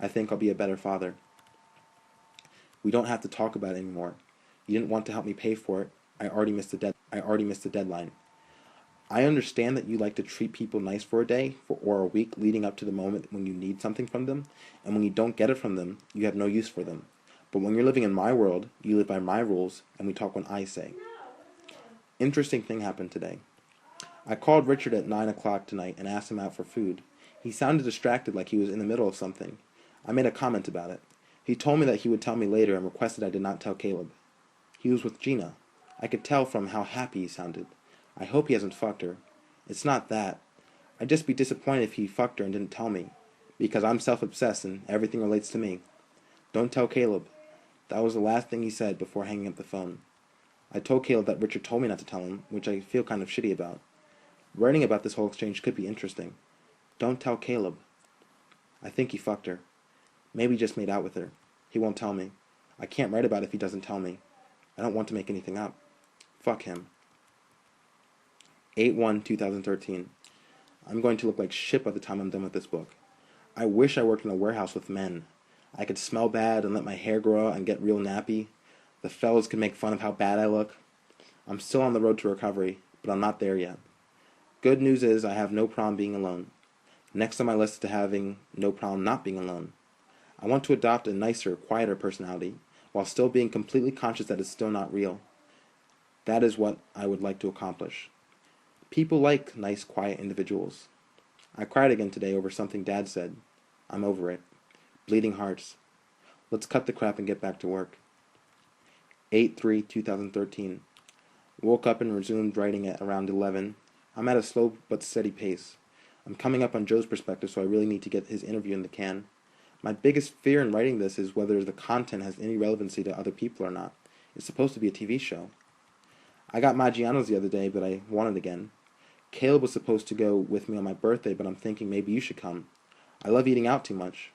[SPEAKER 1] I think I'll be a better father. We don't have to talk about it anymore. You didn't want to help me pay for it. I already missed the deadline. I understand that you like to treat people nice for a day or a week leading up to the moment when you need something from them, and when you don't get it from them, you have no use for them. But when you're living in my world, you live by my rules, and we talk when I say. Interesting thing happened today. I called Richard at 9 o'clock tonight and asked him out for food. He sounded distracted, like he was in the middle of something. I made a comment about it. He told me that he would tell me later and requested I did not tell Caleb. He was with Gina. I could tell from how happy he sounded. I hope he hasn't fucked her. It's not that. I'd just be disappointed if he fucked her and didn't tell me, because I'm self-obsessed and everything relates to me. Don't tell Caleb. That was the last thing he said before hanging up the phone. I told Caleb that Richard told me not to tell him, which I feel kind of shitty about. Writing about this whole exchange could be interesting. Don't tell Caleb. I think he fucked her. Maybe just made out with her. He won't tell me. I can't write about it if he doesn't tell me. I don't want to make anything up. Fuck him. 8/1/2013. I'm going to look like shit by the time I'm done with this book. I wish I worked in a warehouse with men. I could smell bad and let my hair grow out and get real nappy. The fellas could make fun of how bad I look. I'm still on the road to recovery, but I'm not there yet. Good news is I have no problem being alone. Next on my list is to having no problem not being alone. I want to adopt a nicer, quieter personality, while still being completely conscious that it's still not real. That is what I would like to accomplish. People like nice, quiet individuals. I cried again today over something Dad said. I'm over it. Bleeding hearts. Let's cut the crap and get back to work. 8/3/2013. Woke up and resumed writing at around 11. I'm at a slow but steady pace. I'm coming up on Joe's perspective, so I really need to get his interview in the can. My biggest fear in writing this is whether the content has any relevancy to other people or not. It's supposed to be a TV show. I got Maggiano's the other day, but I want it again. Caleb was supposed to go with me on my birthday, but I'm thinking maybe you should come. I love eating out too much.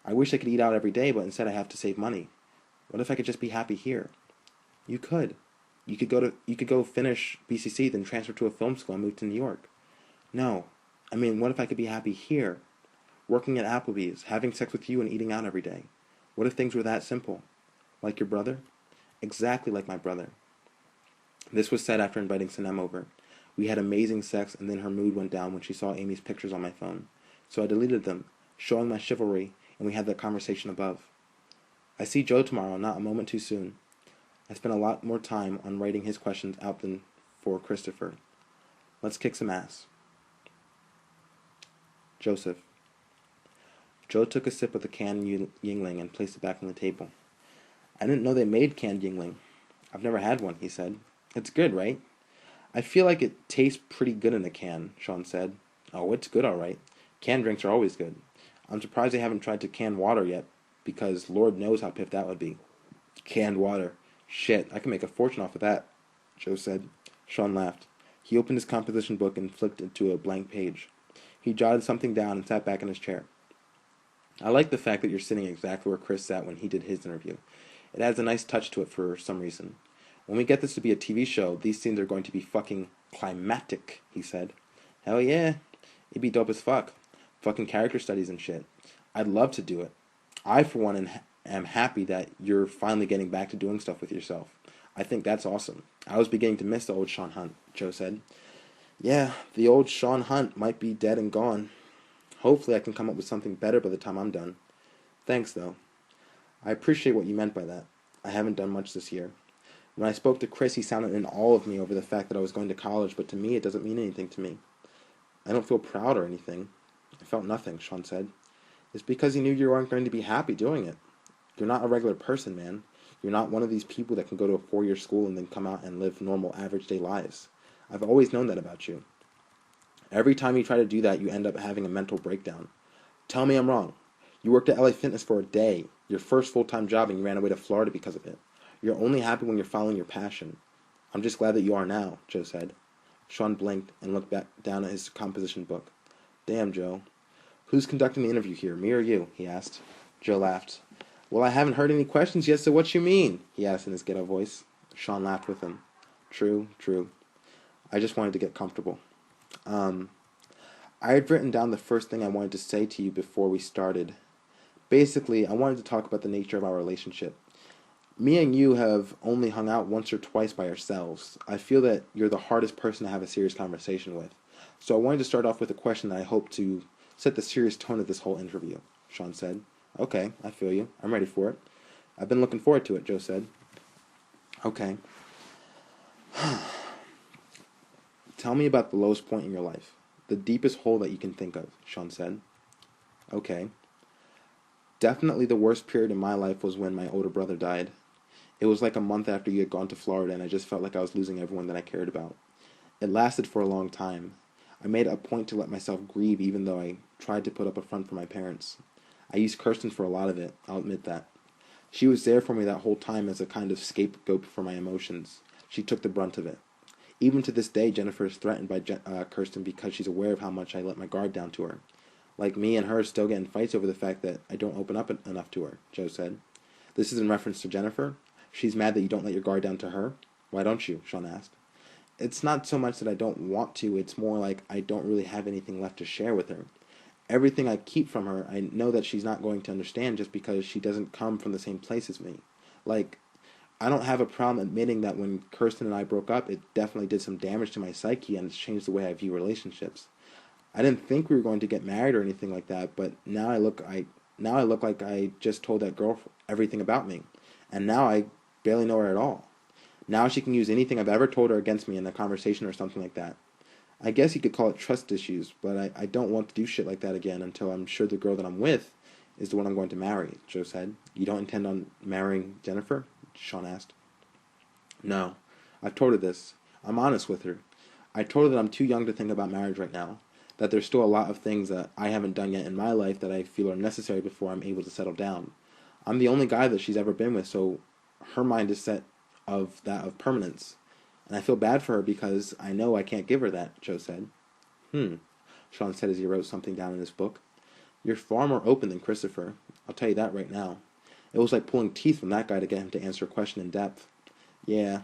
[SPEAKER 1] I wish I could eat out every day, but instead I have to save money. What if I could just be happy here? You could. You could go finish BCC, then transfer to a film school and move to New York. No. I mean, what if I could be happy here? Working at Applebee's, having sex with you and eating out every day. What if things were that simple? Like your brother? Exactly like my brother. This was said after inviting Sanem over. We had amazing sex, and then her mood went down when she saw Amy's pictures on my phone. So I deleted them, showing my chivalry, and we had that conversation above. I see Joe tomorrow, not a moment too soon. I spent a lot more time on writing his questions out than for Christopher. Let's kick some ass. Joseph. Joe took a sip of the canned Yingling and placed it back on the table. I didn't know they made canned Yingling. I've never had one, he said. It's good, right? I feel like it tastes pretty good in a can, Shaun said. Oh, it's good, all right. Canned drinks are always good. I'm surprised they haven't tried to can water yet, because Lord knows how piffed that would be. Canned water. Shit, I can make a fortune off of that, Joe said. Shaun laughed. He opened his composition book and flipped it to a blank page. He jotted something down and sat back in his chair. I like the fact that you're sitting exactly where Chris sat when he did his interview. It adds a nice touch to it for some reason. When we get this to be a TV show, these scenes are going to be fucking climactic, he said. Hell yeah. It'd be dope as fuck. Fucking character studies and shit. I'd love to do it. I, for one, am happy that you're finally getting back to doing stuff with yourself. I think that's awesome. I was beginning to miss the old Shaun Hunt, Joe said. Yeah, the old Shaun Hunt might be dead and gone. Hopefully I can come up with something better by the time I'm done. Thanks, though. I appreciate what you meant by that. I haven't done much this year. When I spoke to Chris, he sounded in awe of me over the fact that I was going to college, but to me, it doesn't mean anything to me. I don't feel proud or anything. I felt nothing, Shaun said. It's because you knew you weren't going to be happy doing it. You're not a regular person, man. You're not one of these people that can go to a 4-year school and then come out and live normal, average day lives. I've always known that about you. Every time you try to do that, you end up having a mental breakdown. Tell me I'm wrong. You worked at LA Fitness for a day, your first full-time job, and you ran away to Florida because of it. You're only happy when you're following your passion. I'm just glad that you are now, Joe said. Shaun blinked and looked back down at his composition book. Damn, Joe. Who's conducting the interview here, me or you? He asked. Joe laughed. Well, I haven't heard any questions yet, so what you mean? He asked in his ghetto voice. Shaun laughed with him. True, true. I just wanted to get comfortable. Um, I had written down the first thing I wanted to say to you before we started. Basically, I wanted to talk about the nature of our relationship. Me and you have only hung out once or twice by ourselves. I feel that you're the hardest person to have a serious conversation with. So I wanted to start off with a question that I hope to set the serious tone of this whole interview. Shaun said. Okay, I feel you. I'm ready for it. I've been looking forward to it, Joe said. Okay. Tell me about the lowest point in your life. The deepest hole that you can think of, Shaun said. Okay. Definitely the worst period in my life was when my older brother died. It was like a month after you had gone to Florida, and I just felt like I was losing everyone that I cared about. It lasted for a long time. I made it a point to let myself grieve even though I tried to put up a front for my parents. I used Kirsten for a lot of it, I'll admit that. She was there for me that whole time as a kind of scapegoat for my emotions. She took the brunt of it. Even to this day, Jennifer is threatened by Kirsten because she's aware of how much I let my guard down to her. Like me and her still get in fights over the fact that I don't open up enough to her, Joe said. This is in reference to Jennifer. She's mad that you don't let your guard down to her. Why don't you? Shaun asked. It's not so much that I don't want to, it's more like I don't really have anything left to share with her. Everything I keep from her, I know that she's not going to understand just because she doesn't come from the same place as me. Like, I don't have a problem admitting that when Kirsten and I broke up, it definitely did some damage to my psyche and it's changed the way I view relationships. I didn't think we were going to get married or anything like that, but now I look like I just told that girl everything about me, and now I barely know her at all. Now she can use anything I've ever told her against me in a conversation or something like that. I guess you could call it trust issues, but I don't want to do shit like that again until I'm sure the girl that I'm with is the one I'm going to marry, Joe said. You don't intend on marrying Jennifer? Shaun asked. No. I've told her this. I'm honest with her. I told her that I'm too young to think about marriage right now, that there's still a lot of things that I haven't done yet in my life that I feel are necessary before I'm able to settle down. I'm the only guy that she's ever been with, so her mind is set of permanence. And I feel bad for her because I know I can't give her that, Joe said. Shaun said as he wrote something down in his book. You're far more open than Christopher. I'll tell you that right now. It was like pulling teeth from that guy to get him to answer a question in depth. Yeah,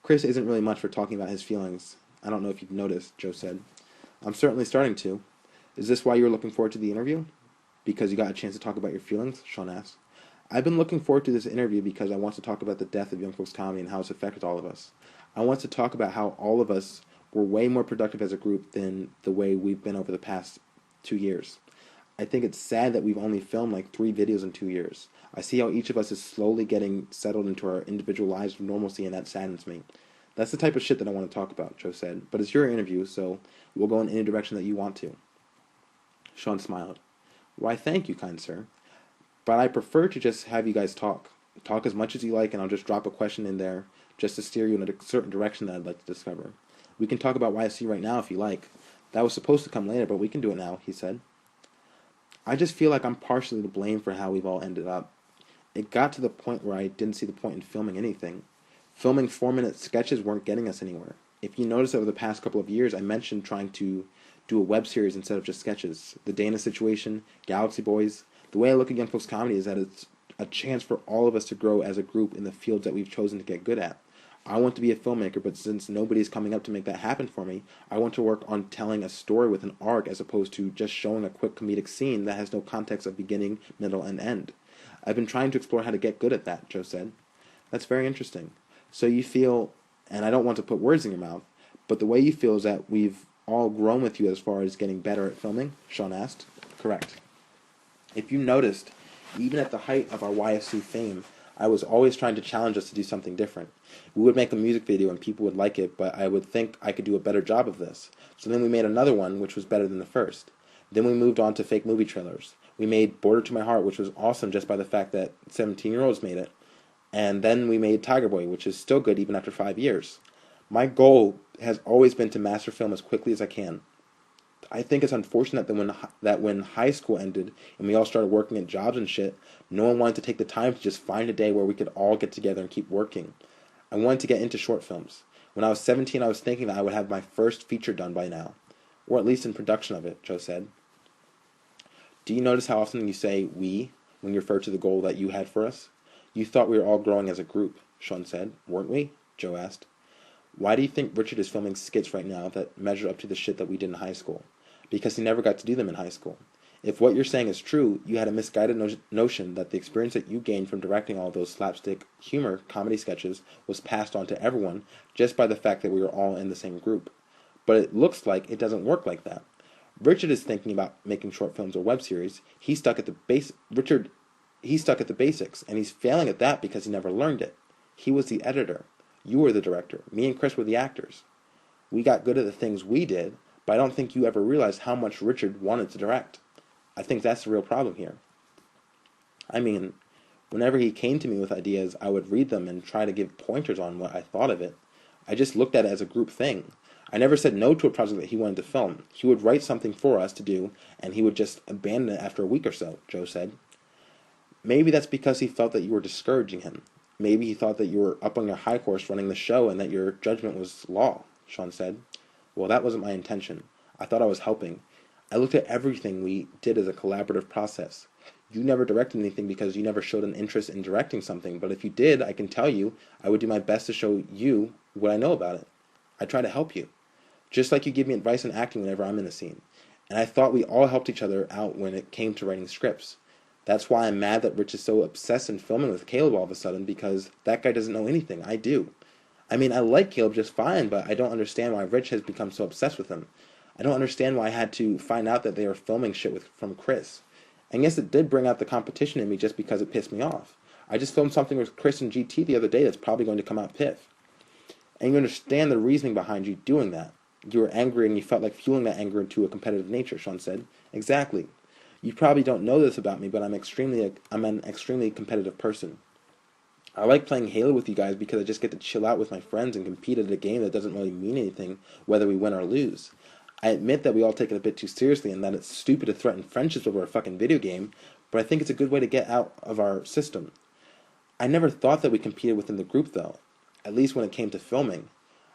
[SPEAKER 1] Chris isn't really much for talking about his feelings. I don't know if you've noticed, Joe said. I'm certainly starting to. Is this why you were looking forward to the interview? Because you got a chance to talk about your feelings? Shaun asked. I've been looking forward to this interview because I want to talk about the death of Young Folks Comedy and how it's affected all of us. I want to talk about how all of us were way more productive as a group than the way we've been over the past 2 years. I think it's sad that we've only filmed like 3 videos in 2 years. I see how each of us is slowly getting settled into our individual lives of normalcy, and that saddens me. That's the type of shit that I want to talk about, Joe said. But it's your interview, so we'll go in any direction that you want to. Shaun smiled. Why, thank you, kind sir. But I prefer to just have you guys talk. Talk as much as you like, and I'll just drop a question in there just to steer you in a certain direction that I'd like to discover. We can talk about YFC right now if you like. That was supposed to come later, but we can do it now, he said. I just feel like I'm partially to blame for how we've all ended up. It got to the point where I didn't see the point in filming anything. Filming 4-minute sketches weren't getting us anywhere. If you notice over the past couple of years, I mentioned trying to do a web series instead of just sketches. The Dana Situation, Galaxy Boys. The way I look at Young Folks Comedy is that it's a chance for all of us to grow as a group in the fields that we've chosen to get good at. I want to be a filmmaker, but since nobody's coming up to make that happen for me, I want to work on telling a story with an arc as opposed to just showing a quick comedic scene that has no context of beginning, middle, and end. I've been trying to explore how to get good at that, Joe said. That's very interesting. So you feel, and I don't want to put words in your mouth, but the way you feel is that we've all grown with you as far as getting better at filming? Shaun asked. Correct. If you noticed, even at the height of our YFC fame, I was always trying to challenge us to do something different. We would make a music video and people would like it, but I would think I could do a better job of this. So then we made another one, which was better than the first. Then we moved on to fake movie trailers. We made Border to My Heart, which was awesome just by the fact that 17-year-olds made it. And then we made Tiger Boy, which is still good even after 5 years. My goal has always been to master film as quickly as I can. I think it's unfortunate that when high school ended and we all started working at jobs and shit, no one wanted to take the time to just find a day where we could all get together and keep working. I wanted to get into short films. When I was 17, I was thinking that I would have my first feature done by now. Or at least in production of it, Joe said. Do you notice how often you say we when you refer to the goal that you had for us? You thought we were all growing as a group, Shaun said. Weren't we? Joe asked. Why do you think Richard is filming skits right now that measure up to the shit that we did in high school? Because he never got to do them in high school. If what you're saying is true, you had a misguided notion that the experience that you gained from directing all those slapstick humor comedy sketches was passed on to everyone just by the fact that we were all in the same group. But it looks like it doesn't work like that. Richard is thinking about making short films or web series. He's stuck at the basics, and he's failing at that because he never learned it. He was the editor. You were the director. Me and Chris were the actors. We got good at the things we did, but I don't think you ever realized how much Richard wanted to direct. I think that's the real problem here. I mean, whenever he came to me with ideas, I would read them and try to give pointers on what I thought of it. I just looked at it as a group thing. I never said no to a project that he wanted to film. He would write something for us to do, and he would just abandon it after a week or so, Joe said. Maybe that's because he felt that you were discouraging him. Maybe he thought that you were up on your high horse running the show and that your judgment was law, Shaun said. Well, that wasn't my intention. I thought I was helping. I looked at everything we did as a collaborative process. You never directed anything because you never showed an interest in directing something, but if you did, I can tell you, I would do my best to show you what I know about it. I try to help you. Just like you give me advice on acting whenever I'm in a scene. And I thought we all helped each other out when it came to writing scripts. That's why I'm mad that Rich is so obsessed in filming with Caleb all of a sudden, because that guy doesn't know anything. I do. I mean, I like Caleb just fine, but I don't understand why Rich has become so obsessed with him. I don't understand why I had to find out that they were filming shit from Chris. And yes, it did bring out the competition in me just because it pissed me off. I just filmed something with Chris and GT the other day that's probably going to come out piff. And you understand the reasoning behind you doing that. You were angry and you felt like fueling that anger into a competitive nature, Shaun said. Exactly. You probably don't know this about me, but I'm an extremely competitive person. I like playing Halo with you guys because I just get to chill out with my friends and compete at a game that doesn't really mean anything, whether we win or lose. I admit that we all take it a bit too seriously and that it's stupid to threaten friendships over a fucking video game, but I think it's a good way to get out of our system. I never thought that we competed within the group, though, at least when it came to filming.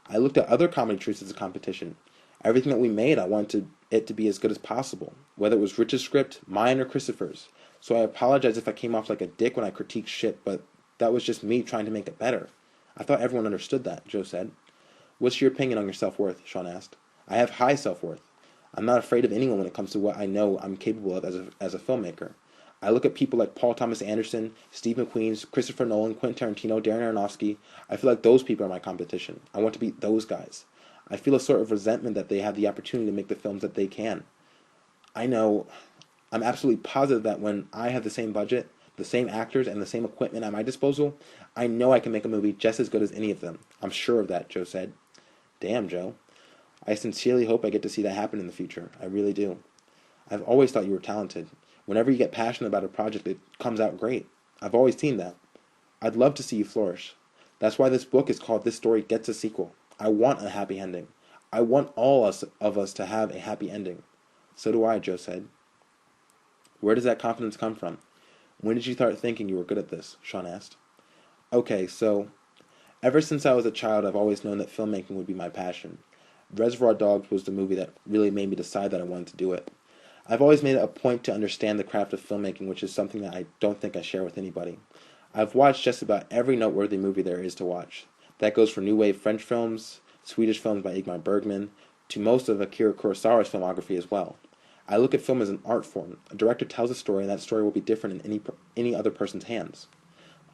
[SPEAKER 1] I looked at other comedy troupes as a competition. Everything that we made, I wanted it to be as good as possible, whether it was Rich's script, mine, or Christopher's. So I apologize if I came off like a dick when I critiqued shit, but that was just me trying to make it better. I thought everyone understood that, Joe said. What's your opinion on your self-worth? Shaun asked. I have high self-worth. I'm not afraid of anyone when it comes to what I know I'm capable of as a filmmaker. I look at people like Paul Thomas Anderson, Steve McQueen, Christopher Nolan, Quentin Tarantino, Darren Aronofsky. I feel like those people are my competition. I want to beat those guys. I feel a sort of resentment that they have the opportunity to make the films that they can. I'm absolutely positive that when I have the same budget, the same actors, and the same equipment at my disposal, I know I can make a movie just as good as any of them. I'm sure of that, Joe said. Damn, Joe. I sincerely hope I get to see that happen in the future. I really do. I've always thought you were talented. Whenever you get passionate about a project, it comes out great. I've always seen that. I'd love to see you flourish. That's why this book is called This Story Gets a Sequel. I want a happy ending. I want all of us to have a happy ending. So do I, Joe said. Where does that confidence come from? When did you start thinking you were good at this? Shaun asked. Okay, so ever since I was a child, I've always known that filmmaking would be my passion. Reservoir Dogs was the movie that really made me decide that I wanted to do it. I've always made it a point to understand the craft of filmmaking, which is something that I don't think I share with anybody. I've watched just about every noteworthy movie there is to watch. That goes for new wave French films, Swedish films by Ingmar Bergman, to most of Akira Kurosawa's filmography as well. I look at film as an art form. A director tells a story, and that story will be different in any other person's hands.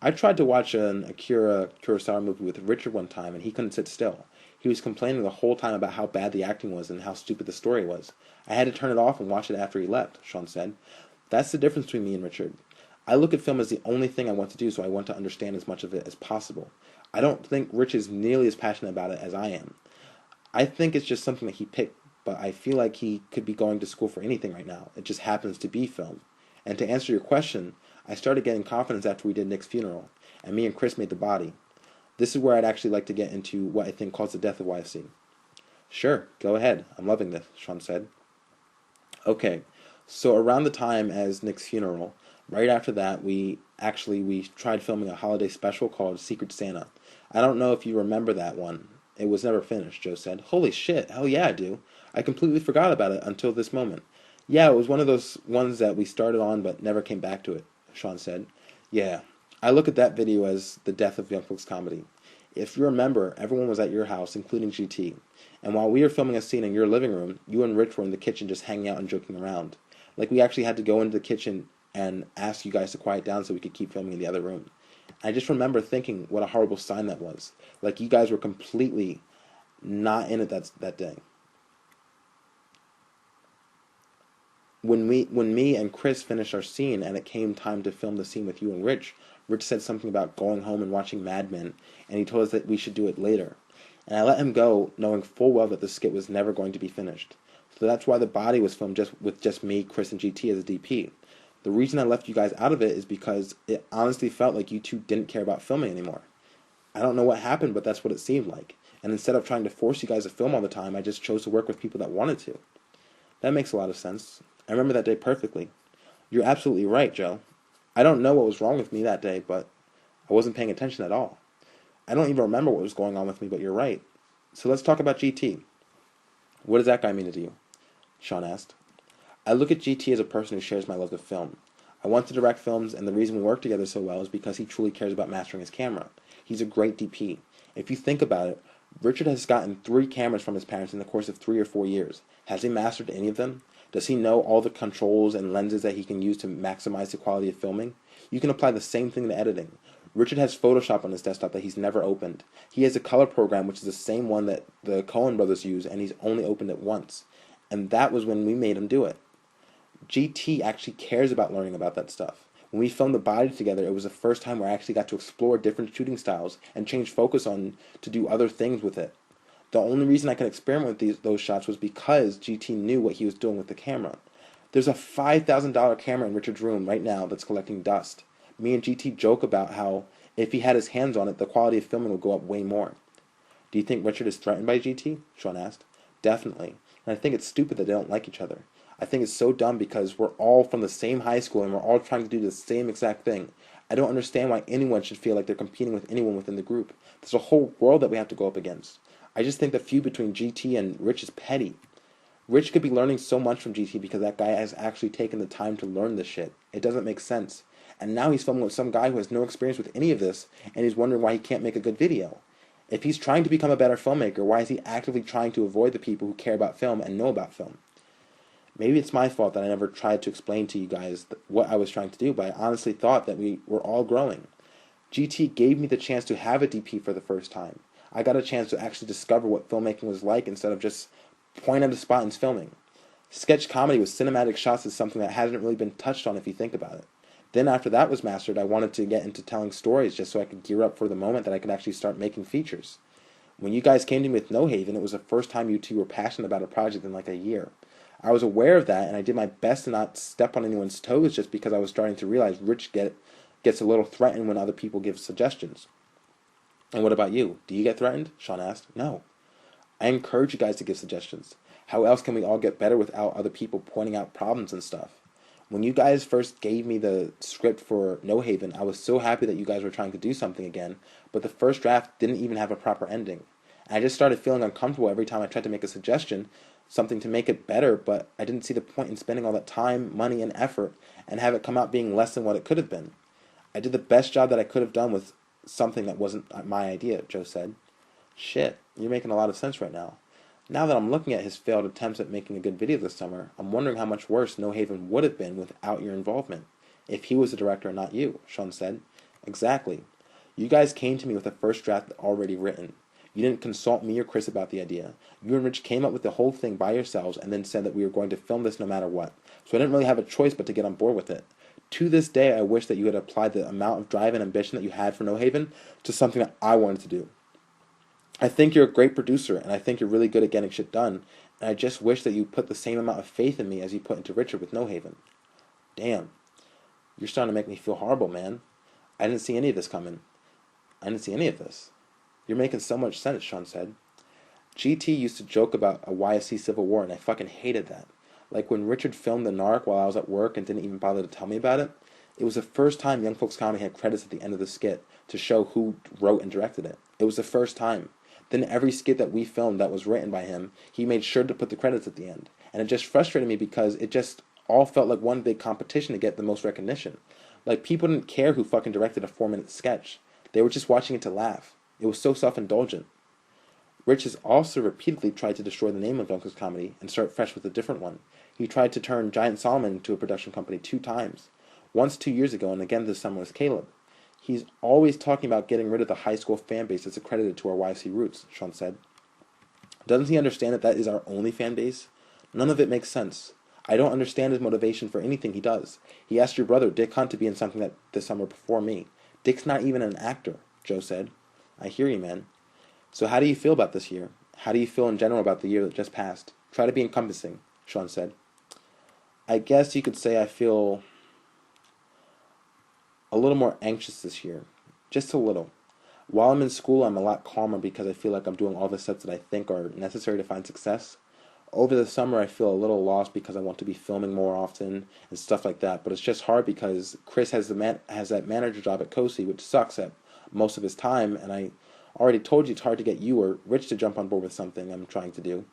[SPEAKER 1] I tried to watch an Akira Kurosawa movie with Richard one time, and he couldn't sit still. He was complaining the whole time about how bad the acting was and how stupid the story was. I had to turn it off and watch it after he left, Shaun said. That's the difference between me and Richard. I look at film as the only thing I want to do, so I want to understand as much of it as possible. I don't think Rich is nearly as passionate about it as I am. I think it's just something that he picked, but I feel like he could be going to school for anything right now. It just happens to be film. And to answer your question, I started getting confidence after we did Nick's funeral, and me and Chris made The Body. This is where I'd actually like to get into what I think caused the death of YFC. Sure, go ahead. I'm loving this, Shaun said. Okay, so around the time as Nick's funeral, right after that, we tried filming a holiday special called Secret Santa. I don't know if you remember that one. It was never finished, Joe said. Holy shit, hell yeah I do. I completely forgot about it until this moment. Yeah, it was one of those ones that we started on but never came back to it, Shaun said. Yeah, I look at that video as the death of young folks comedy. If you remember, everyone was at your house, including GT. And while we were filming a scene in your living room, you and Rich were in the kitchen just hanging out and joking around. Like, we actually had to go into the kitchen and ask you guys to quiet down so we could keep filming in the other room. I just remember thinking what a horrible sign that was. Like, you guys were completely not in it that day. When me and Chris finished our scene and it came time to film the scene with you and Rich said something about going home and watching Mad Men, and he told us that we should do it later. And I let him go, knowing full well that the skit was never going to be finished. So that's why the body was filmed with just me, Chris, and GT as a DP. The reason I left you guys out of it is because it honestly felt like you two didn't care about filming anymore. I don't know what happened, but that's what it seemed like. And instead of trying to force you guys to film all the time, I just chose to work with people that wanted to. That makes a lot of sense. I remember that day perfectly. You're absolutely right, Joe. I don't know what was wrong with me that day, but I wasn't paying attention at all. I don't even remember what was going on with me, but you're right. So let's talk about GT. What does that guy mean to you? Shaun asked. I look at GT as a person who shares my love of film. I want to direct films, and the reason we work together so well is because he truly cares about mastering his camera. He's a great DP. If you think about it, Richard has gotten 3 cameras from his parents in the course of 3 or 4 years. Has he mastered any of them? Does he know all the controls and lenses that he can use to maximize the quality of filming? You can apply the same thing to editing. Richard has Photoshop on his desktop that he's never opened. He has a color program which is the same one that the Coen brothers use, and he's only opened it once. And that was when we made him do it. GT actually cares about learning about that stuff. When we filmed The Body together, it was the first time where I actually got to explore different shooting styles and change focus on to do other things with it. The only reason I could experiment with those shots was because GT knew what he was doing with the camera. There's a $5,000 camera in Richard's room right now that's collecting dust. Me and GT joke about how if he had his hands on it, the quality of filming would go up way more. Do you think Richard is threatened by GT? Shaun asked. Definitely. And I think it's stupid that they don't like each other. I think it's so dumb because we're all from the same high school and we're all trying to do the same exact thing. I don't understand why anyone should feel like they're competing with anyone within the group. There's a whole world that we have to go up against. I just think the feud between GT and Rich is petty. Rich could be learning so much from GT because that guy has actually taken the time to learn this shit. It doesn't make sense. And now he's filming with some guy who has no experience with any of this, and he's wondering why he can't make a good video. If he's trying to become a better filmmaker, why is he actively trying to avoid the people who care about film and know about film? Maybe it's my fault that I never tried to explain to you guys what I was trying to do, but I honestly thought that we were all growing. GT gave me the chance to have a DP for the first time. I got a chance to actually discover what filmmaking was like instead of just point at a spot and filming. Sketch comedy with cinematic shots is something that hasn't really been touched on if you think about it. Then after that was mastered, I wanted to get into telling stories just so I could gear up for the moment that I could actually start making features. When you guys came to me with No Haven, it was the first time you two were passionate about a project in like a year. I was aware of that, and I did my best to not step on anyone's toes just because I was starting to realize Rich gets a little threatened when other people give suggestions. And what about you? Do you get threatened? Shaun asked. No. I encourage you guys to give suggestions. How else can we all get better without other people pointing out problems and stuff? When you guys first gave me the script for No Haven, I was so happy that you guys were trying to do something again, but the first draft didn't even have a proper ending. And I just started feeling uncomfortable every time I tried to make a suggestion, something to make it better, but I didn't see the point in spending all that time, money, and effort and have it come out being less than what it could have been. I did the best job that I could have done with something that wasn't my idea, Joe said. Shit, you're making a lot of sense right now. Now that I'm looking at his failed attempts at making a good video this summer, I'm wondering how much worse No Haven would have been without your involvement. If he was the director and not you, Shaun said. Exactly. You guys came to me with a first draft already written. You didn't consult me or Chris about the idea. You and Rich came up with the whole thing by yourselves and then said that we were going to film this no matter what. So I didn't really have a choice but to get on board with it. To this day, I wish that you had applied the amount of drive and ambition that you had for No Haven to something that I wanted to do. I think you're a great producer, and I think you're really good at getting shit done, and I just wish that you put the same amount of faith in me as you put into Richard with No Haven. Damn. You're starting to make me feel horrible, man. I didn't see any of this coming. I didn't see any of this. You're making so much sense, Shaun said. GT used to joke about a YSC Civil War, and I fucking hated that. Like when Richard filmed the Narc while I was at work and didn't even bother to tell me about it. It was the first time Young Folks Comedy had credits at the end of the skit to show who wrote and directed it. It was the first time. Then every skit that we filmed that was written by him, he made sure to put the credits at the end. And it just frustrated me because it just all felt like one big competition to get the most recognition. Like people didn't care who fucking directed a 4-minute sketch. They were just watching it to laugh. It was so self-indulgent. Rich has also repeatedly tried to destroy the name of Uncle's Comedy and start fresh with a different one. He tried to turn Giant Solomon into a production company 2 times. Once 2 years ago, and again this summer with Caleb. He's always talking about getting rid of the high school fan base that's accredited to our YC roots, Shaun said. Doesn't he understand that that is our only fan base? None of it makes sense. I don't understand his motivation for anything he does. He asked your brother, Dick Hunt, to be in something this summer before me. Dick's not even an actor, Joe said. I hear you, man. So how do you feel about this year? How do you feel in general about the year that just passed? Try to be encompassing, Shaun said. I guess you could say I feel a little more anxious this year. Just a little. While I'm in school, I'm a lot calmer because I feel like I'm doing all the steps that I think are necessary to find success. Over the summer, I feel a little lost because I want to be filming more often and stuff like that. But it's just hard because Chris has that manager job at Cosi, which sucks at most of his time. And I already told you it's hard to get you or Rich to jump on board with something I'm trying to do.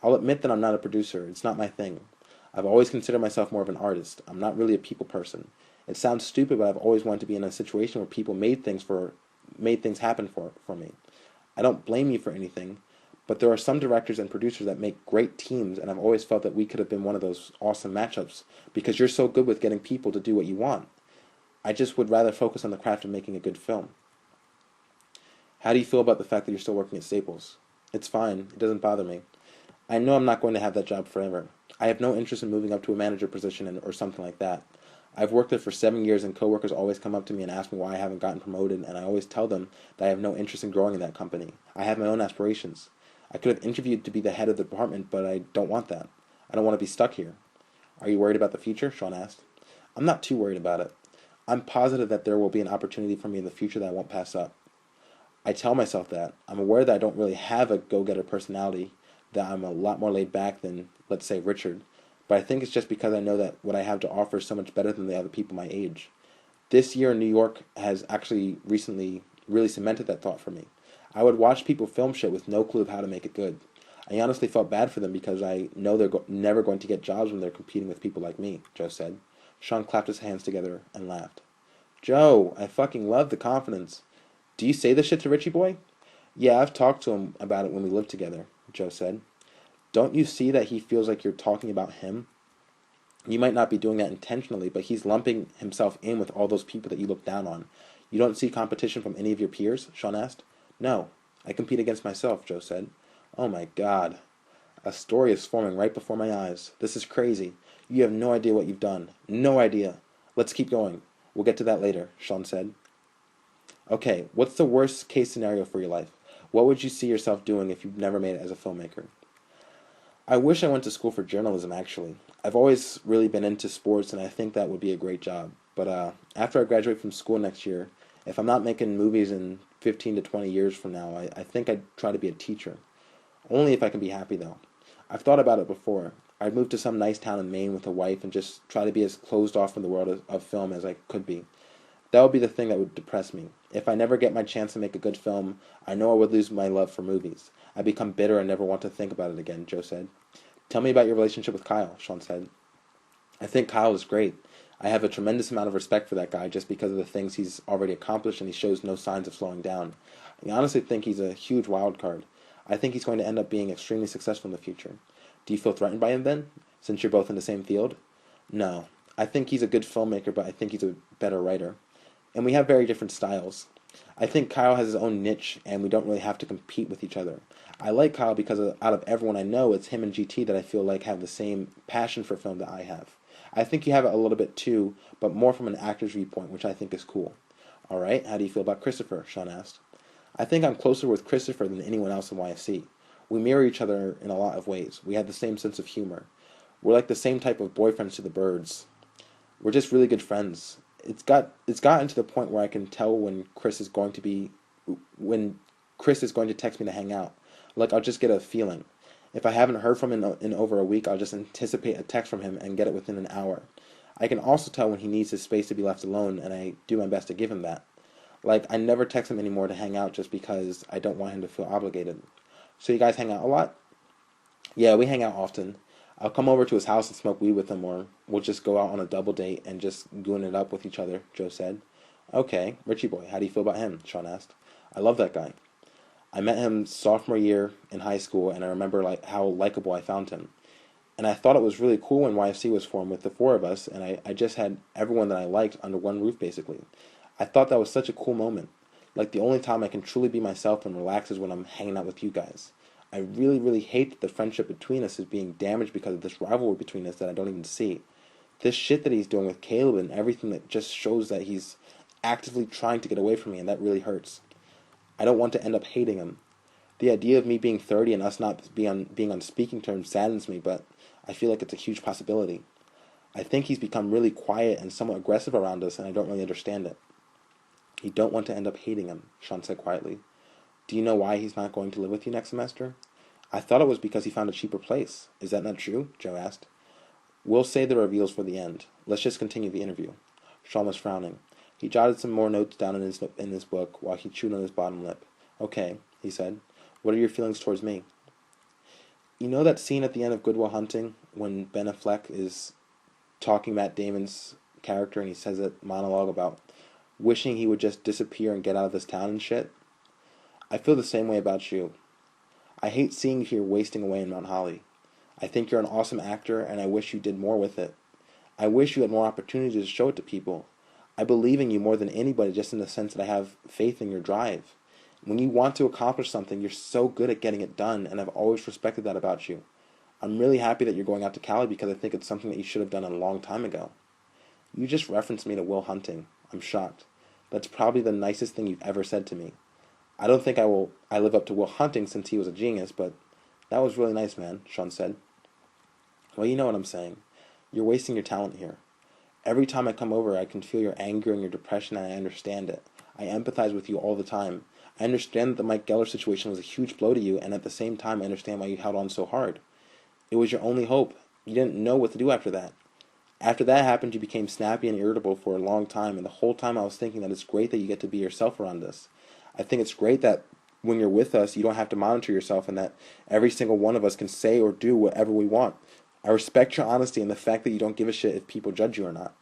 [SPEAKER 1] I'll admit that I'm not a producer. It's not my thing. I've always considered myself more of an artist. I'm not really a people person. It sounds stupid, but I've always wanted to be in a situation where people made things happen for me. I don't blame you for anything, but there are some directors and producers that make great teams, and I've always felt that we could have been one of those awesome matchups because you're so good with getting people to do what you want. I just would rather focus on the craft of making a good film. How do you feel about the fact that you're still working at Staples? It's fine. It doesn't bother me. I know I'm not going to have that job forever. I have no interest in moving up to a manager position or something like that. I've worked there for 7 years, and coworkers always come up to me and ask me why I haven't gotten promoted, and I always tell them that I have no interest in growing in that company. I have my own aspirations. I could have interviewed to be the head of the department, but I don't want that. I don't want to be stuck here. Are you worried about the future? Shaun asked. I'm not too worried about it. I'm positive that there will be an opportunity for me in the future that I won't pass up. I tell myself that. I'm aware that I don't really have a go-getter personality, that I'm a lot more laid back than, let's say, Richard. But I think it's just because I know that what I have to offer is so much better than the other people my age. This year in New York has actually recently really cemented that thought for me. I would watch people film shit with no clue of how to make it good. I honestly felt bad for them because I know they're never going to get jobs when they're competing with people like me, Joe said. Shaun clapped his hands together and laughed. Joe, I fucking love the confidence. Do you say this shit to Richie boy? Yeah, I've talked to him about it when we lived together, Joe said. Don't you see that he feels like you're talking about him? You might not be doing that intentionally, but he's lumping himself in with all those people that you look down on. You don't see competition from any of your peers? Shaun asked. No, I compete against myself, Joe said. Oh my God. A story is forming right before my eyes. This is crazy. You have no idea what you've done. No idea. Let's keep going. We'll get to that later, Shaun said. Okay, what's the worst case scenario for your life? What would you see yourself doing if you've never made it as a filmmaker? I wish I went to school for journalism, actually. I've always really been into sports, and I think that would be a great job. But after I graduate from school next year, if I'm not making movies in 15 to 20 years from now, I think I'd try to be a teacher. Only if I can be happy, though. I've thought about it before. I'd move to some nice town in Maine with a wife and just try to be as closed off from the world of film as I could be. That would be the thing that would depress me. If I never get my chance to make a good film, I know I would lose my love for movies. I'd become bitter and never want to think about it again, Joe said. Tell me about your relationship with Kyle, Shaun said. I think Kyle is great. I have a tremendous amount of respect for that guy just because of the things he's already accomplished, and he shows no signs of slowing down. I honestly think he's a huge wild card. I think he's going to end up being extremely successful in the future. Do you feel threatened by him then, since you're both in the same field? No. I think he's a good filmmaker, but I think he's a better writer. And we have very different styles. I think Kyle has his own niche, and we don't really have to compete with each other. I like Kyle because out of everyone I know, it's him and GT that I feel like have the same passion for film that I have. I think you have it a little bit too, but more from an actor's viewpoint, which I think is cool. All right, how do you feel about Christopher? Shaun asked. I think I'm closer with Christopher than anyone else in YSC. We mirror each other in a lot of ways. We have the same sense of humor. We're like the same type of boyfriends to the birds. We're just really good friends. It's gotten to the point where I can tell when Chris is going to text me to hang out. Like, I'll just get a feeling. If I haven't heard from him in over a week, I'll just anticipate a text from him and get it within an hour. I can also tell when he needs his space to be left alone, and I do my best to give him that. Like, I never text him anymore to hang out just because I don't want him to feel obligated. So you guys hang out a lot? Yeah, we hang out often. I'll come over to his house and smoke weed with him, or we'll just go out on a double date and just goon it up with each other, Joe said. Okay, Richie boy, how do you feel about him? Shaun asked. I love that guy. I met him sophomore year in high school, and I remember how likable I found him. And I thought it was really cool when YFC was formed with the four of us, and I just had everyone that I liked under one roof, basically. I thought that was such a cool moment. Like, the only time I can truly be myself and relax is when I'm hanging out with you guys. I really, really hate that the friendship between us is being damaged because of this rivalry between us that I don't even see. This shit that he's doing with Caleb and everything, that just shows that he's actively trying to get away from me, and that really hurts. I don't want to end up hating him. The idea of me being 30 and us not being on speaking terms saddens me, but I feel like it's a huge possibility. I think he's become really quiet and somewhat aggressive around us, and I don't really understand it. You don't want to end up hating him, Shaun said quietly. Do you know why he's not going to live with you next semester? I thought it was because he found a cheaper place. Is that not true? Joe asked. We'll save the reveals for the end. Let's just continue the interview. Shaun was frowning. He jotted some more notes down in his book while he chewed on his bottom lip. Okay, he said. What are your feelings towards me? You know that scene at the end of Good Will Hunting when Ben Affleck is talking Matt Damon's character and he says a monologue about wishing he would just disappear and get out of this town and shit? I feel the same way about you. I hate seeing you here wasting away in Mount Holly. I think you're an awesome actor, and I wish you did more with it. I wish you had more opportunities to show it to people. I believe in you more than anybody, just in the sense that I have faith in your drive. When you want to accomplish something, you're so good at getting it done, and I've always respected that about you. I'm really happy that you're going out to Cali because I think it's something that you should have done a long time ago. You just referenced me to Will Hunting. I'm shocked. That's probably the nicest thing you've ever said to me. I don't think I live up to Will Hunting since he was a genius, but that was really nice, man, Shaun said. Well, you know what I'm saying. You're wasting your talent here. Every time I come over, I can feel your anger and your depression, and I understand it. I empathize with you all the time. I understand that the Mike Geller situation was a huge blow to you, and at the same time, I understand why you held on so hard. It was your only hope. You didn't know what to do after that. After that happened, you became snappy and irritable for a long time, and the whole time I was thinking that it's great that you get to be yourself around us. I think it's great that when you're with us, you don't have to monitor yourself, and that every single one of us can say or do whatever we want. I respect your honesty and the fact that you don't give a shit if people judge you or not.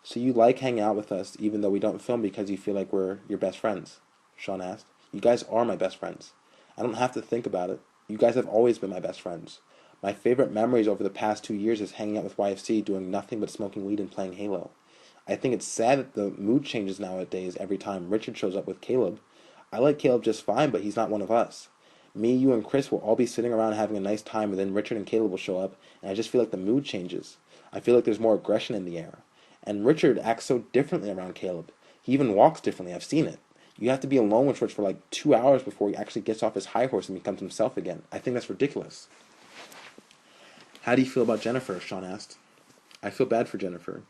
[SPEAKER 1] So you like hanging out with us even though we don't film because you feel like we're your best friends? Shaun asked. You guys are my best friends. I don't have to think about it. You guys have always been my best friends. My favorite memories over the past 2 years is hanging out with YFC, doing nothing but smoking weed and playing Halo. I think it's sad that the mood changes nowadays every time Richard shows up with Caleb. I like Caleb just fine, but he's not one of us. Me, you, and Chris will all be sitting around having a nice time, and then Richard and Caleb will show up, and I just feel like the mood changes. I feel like there's more aggression in the air. And Richard acts so differently around Caleb. He even walks differently. I've seen it. You have to be alone with Rich for like 2 hours before he actually gets off his high horse and becomes himself again. I think that's ridiculous. How do you feel about Jennifer? Shaun asked. I feel bad for Jennifer.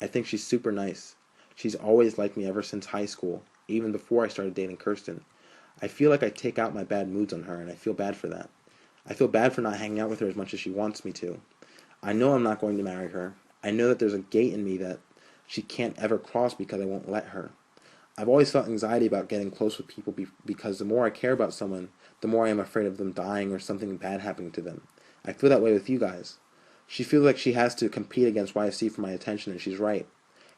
[SPEAKER 1] I think she's super nice. She's always liked me ever since high school, even before I started dating Kirsten. I feel like I take out my bad moods on her, and I feel bad for that. I feel bad for not hanging out with her as much as she wants me to. I know I'm not going to marry her. I know that there's a gate in me that she can't ever cross because I won't let her. I've always felt anxiety about getting close with people because the more I care about someone, the more I am afraid of them dying or something bad happening to them. I feel that way with you guys. She feels like she has to compete against YFC for my attention, and she's right.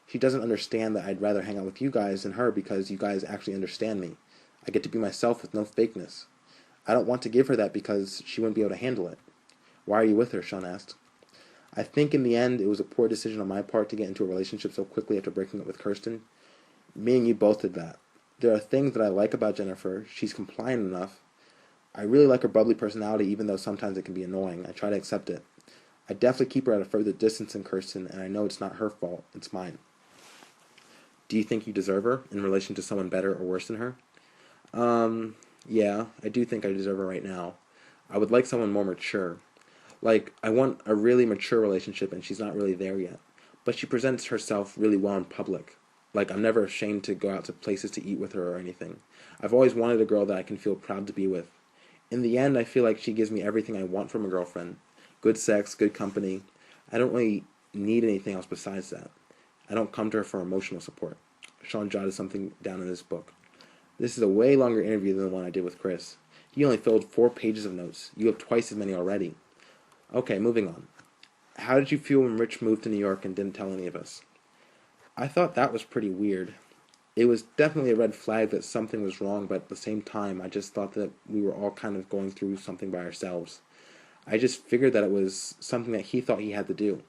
[SPEAKER 1] She doesn't understand that I'd rather hang out with you guys than her because you guys actually understand me. I get to be myself with no fakeness. I don't want to give her that because she wouldn't be able to handle it. Why are you with her? Shaun asked. I think in the end it was a poor decision on my part to get into a relationship so quickly after breaking up with Kirsten. Me and you both did that. There are things that I like about Jennifer. She's compliant enough. I really like her bubbly personality, even though sometimes it can be annoying. I try to accept it. I definitely keep her at a further distance than Kirsten, and I know it's not her fault. It's mine. Do you think you deserve her in relation to someone better or worse than her? Yeah, I do think I deserve her right now. I would like someone more mature. Like, I want a really mature relationship, and she's not really there yet. But she presents herself really well in public. Like, I'm never ashamed to go out to places to eat with her or anything. I've always wanted a girl that I can feel proud to be with. In the end, I feel like she gives me everything I want from a girlfriend. Good sex, good company. I don't really need anything else besides that. I don't come to her for emotional support. Shaun jotted something down in his book. This is a way longer interview than the one I did with Chris. He only filled 4 pages of notes. You have twice as many already. Okay, moving on. How did you feel when Rich moved to New York and didn't tell any of us? I thought that was pretty weird. It was definitely a red flag that something was wrong, but at the same time, I just thought that we were all kind of going through something by ourselves. I just figured that it was something that he thought he had to do.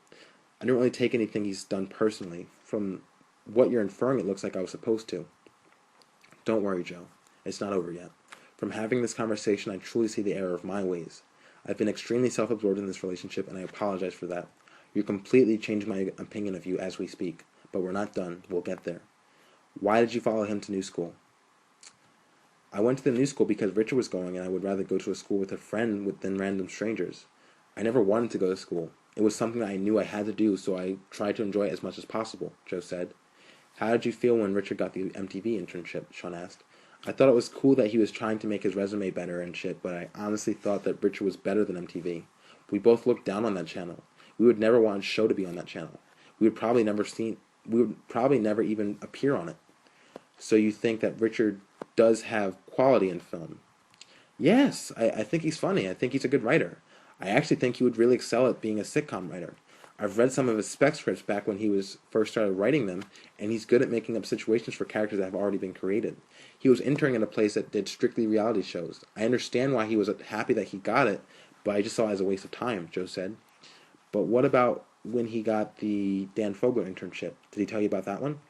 [SPEAKER 1] I didn't really take anything he's done personally. From what you're inferring, it looks like I was supposed to. Don't worry, Joe. It's not over yet. From having this conversation, I truly see the error of my ways. I've been extremely self-absorbed in this relationship, and I apologize for that. You completely changed my opinion of you as we speak, but we're not done. We'll get there. Why did you follow him to new school? I went to the new school because Richard was going, and I would rather go to a school with a friend than random strangers. I never wanted to go to school. It was something that I knew I had to do, so I tried to enjoy it as much as possible, Joe said. How did you feel when Richard got the MTV internship? Shaun asked. I thought it was cool that he was trying to make his resume better and shit, but I honestly thought that Richard was better than MTV. We both looked down on that channel. We would never want a show to be on that channel. We would probably never even appear on it. So you think that Richard does have quality in film? Yes, I think he's funny. I think he's a good writer. I actually think he would really excel at being a sitcom writer. I've read some of his spec scripts back when he was first started writing them, and he's good at making up situations for characters that have already been created. He was interning in a place that did strictly reality shows. I understand why he was happy that he got it, but I just saw it as a waste of time, Joe said. But what about when he got the Dan Fogler internship? Did he tell you about that one?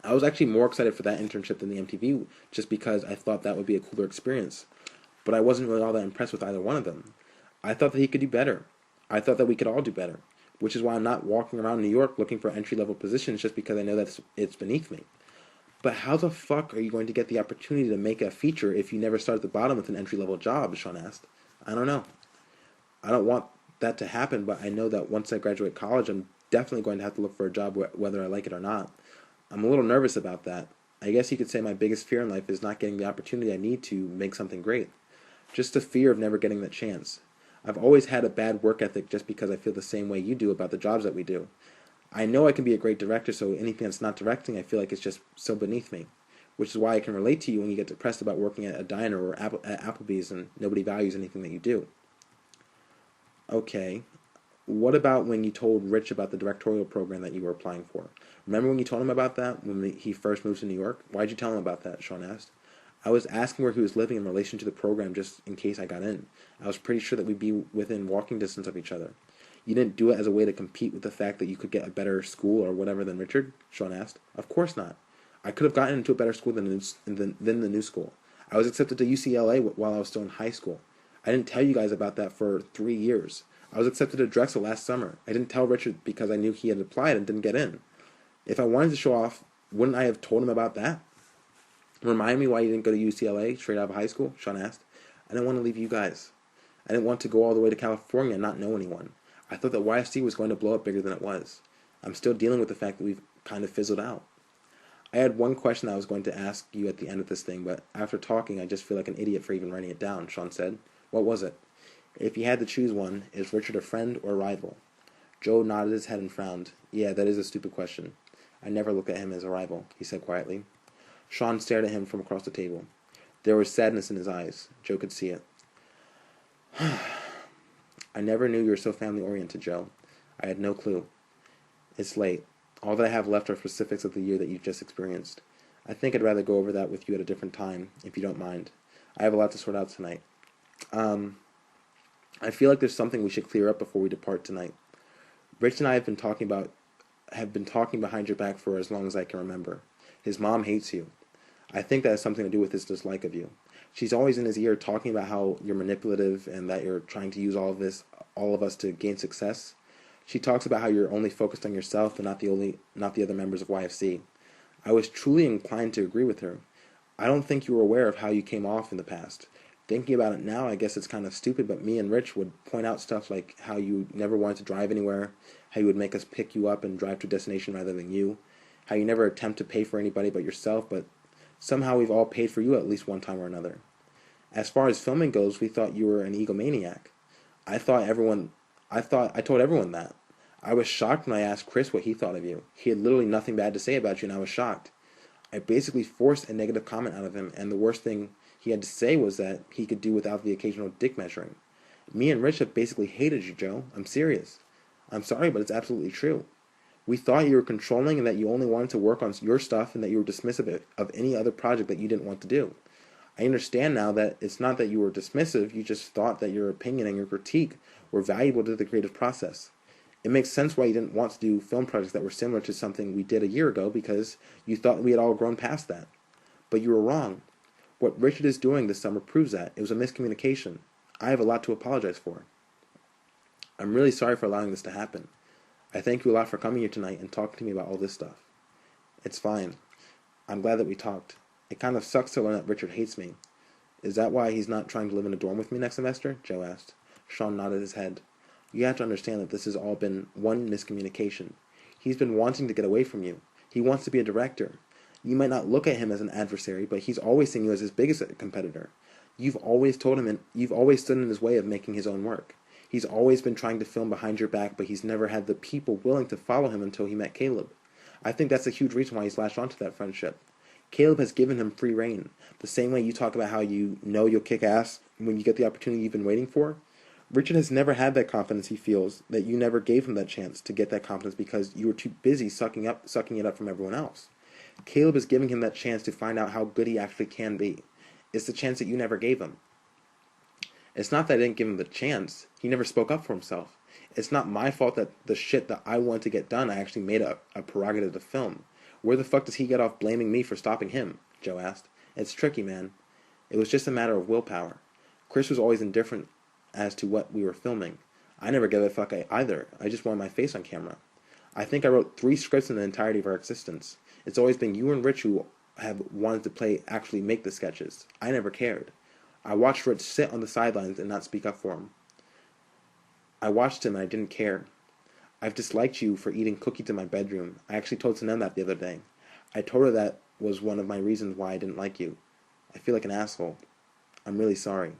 [SPEAKER 1] I was actually more excited for that internship than the MTV, just because I thought that would be a cooler experience. But I wasn't really all that impressed with either one of them. I thought that he could do better. I thought that we could all do better, which is why I'm not walking around New York looking for entry-level positions just because I know that it's beneath me. But how the fuck are you going to get the opportunity to make a feature if you never start at the bottom with an entry-level job, Shaun asked. I don't know. I don't want that to happen, but I know that once I graduate college, I'm definitely going to have to look for a job whether I like it or not. I'm a little nervous about that. I guess you could say my biggest fear in life is not getting the opportunity I need to make something great. Just the fear of never getting that chance. I've always had a bad work ethic just because I feel the same way you do about the jobs that we do. I know I can be a great director, so anything that's not directing, I feel like it's just so beneath me. Which is why I can relate to you when you get depressed about working at a diner or at Applebee's and nobody values anything that you do. Okay. What about when you told Rich about the directorial program that you were applying for? Remember when you told him about that when he first moved to New York? Why'd you tell him about that? Shaun asked. I was asking where he was living in relation to the program just in case I got in. I was pretty sure that we'd be within walking distance of each other. You didn't do it as a way to compete with the fact that you could get a better school or whatever than Richard? Shaun asked. Of course not. I could have gotten into a better school than the new school. I was accepted to UCLA while I was still in high school. I didn't tell you guys about that for 3 years. I was accepted to Drexel last summer. I didn't tell Richard because I knew he had applied and didn't get in. If I wanted to show off, wouldn't I have told him about that? Remind me why you didn't go to UCLA straight out of high school? Shaun asked. I didn't want to leave you guys. I didn't want to go all the way to California and not know anyone. I thought that YSD was going to blow up bigger than it was. I'm still dealing with the fact that we've kind of fizzled out. I had one question I was going to ask you at the end of this thing, but after talking, I just feel like an idiot for even writing it down, Shaun said. What was it? If you had to choose one, is Richard a friend or a rival? Joe nodded his head and frowned. Yeah, that is a stupid question. I never look at him as a rival, he said quietly. Shaun stared at him from across the table. There was sadness in his eyes. Joe could see it. I never knew you were so family-oriented, Joe. I had no clue. It's late. All that I have left are specifics of the year that you've just experienced. I think I'd rather go over that with you at a different time, if you don't mind. I have a lot to sort out tonight. I feel like there's something we should clear up before we depart tonight. Rich and I have been talking behind your back for as long as I can remember. His mom hates you. I think that has something to do with his dislike of you. She's always in his ear talking about how you're manipulative and that you're trying to use all of us to gain success. She talks about how you're only focused on yourself and not the other members of YFC. I was truly inclined to agree with her. I don't think you were aware of how you came off in the past. Thinking about it now, I guess it's kind of stupid, but me and Rich would point out stuff like how you never wanted to drive anywhere, how you would make us pick you up and drive to a destination rather than you, how you never attempt to pay for anybody but yourself, but somehow we've all paid for you at least one time or another. As far as filming goes, we thought you were an egomaniac. I told everyone that. I was shocked when I asked Chris what he thought of you. He had literally nothing bad to say about you, and I was shocked. I basically forced a negative comment out of him, and the worst thing he had to say was that he could do without the occasional dick measuring. Me and Rich have basically hated you, Joe. I'm serious. I'm sorry, but it's absolutely true. We thought you were controlling and that you only wanted to work on your stuff and that you were dismissive of any other project that you didn't want to do. I understand now that it's not that you were dismissive, you just thought that your opinion and your critique were valuable to the creative process. It makes sense why you didn't want to do film projects that were similar to something we did a year ago because you thought we had all grown past that. But you were wrong. What Richard is doing this summer proves that. It was a miscommunication. I have a lot to apologize for. I'm really sorry for allowing this to happen. I thank you a lot for coming here tonight and talking to me about all this stuff. It's fine. I'm glad that we talked. It kind of sucks to learn that Richard hates me. Is that why he's not trying to live in a dorm with me next semester? Joe asked. Shaun nodded his head. You have to understand that this has all been one miscommunication. He's been wanting to get away from you. He wants to be a director. You might not look at him as an adversary, but he's always seen you as his biggest competitor. You've always stood in his way of making his own work. He's always been trying to film behind your back, but he's never had the people willing to follow him until he met Caleb. I think that's a huge reason why he's latched onto that friendship. Caleb has given him free reign. The same way you talk about how you know you'll kick ass when you get the opportunity you've been waiting for. Richard has never had that confidence he feels, that you never gave him that chance to get that confidence because you were too busy sucking it up from everyone else. Caleb is giving him that chance to find out how good he actually can be. It's the chance that you never gave him. It's not that I didn't give him the chance. He never spoke up for himself. It's not my fault that the shit that I wanted to get done I actually made a prerogative to film. Where the fuck does he get off blaming me for stopping him? Joe asked. It's tricky, man. It was just a matter of willpower. Chris was always indifferent as to what we were filming. I never gave a fuck either. I just wanted my face on camera. I think I wrote 3 scripts in the entirety of our existence. It's always been you and Rich who have wanted to actually make the sketches. I never cared. I watched Rich sit on the sidelines and not speak up for him. I watched him and I didn't care. I've disliked you for eating cookies in my bedroom. I actually told Sanem that the other day. I told her that was one of my reasons why I didn't like you. I feel like an asshole. I'm really sorry.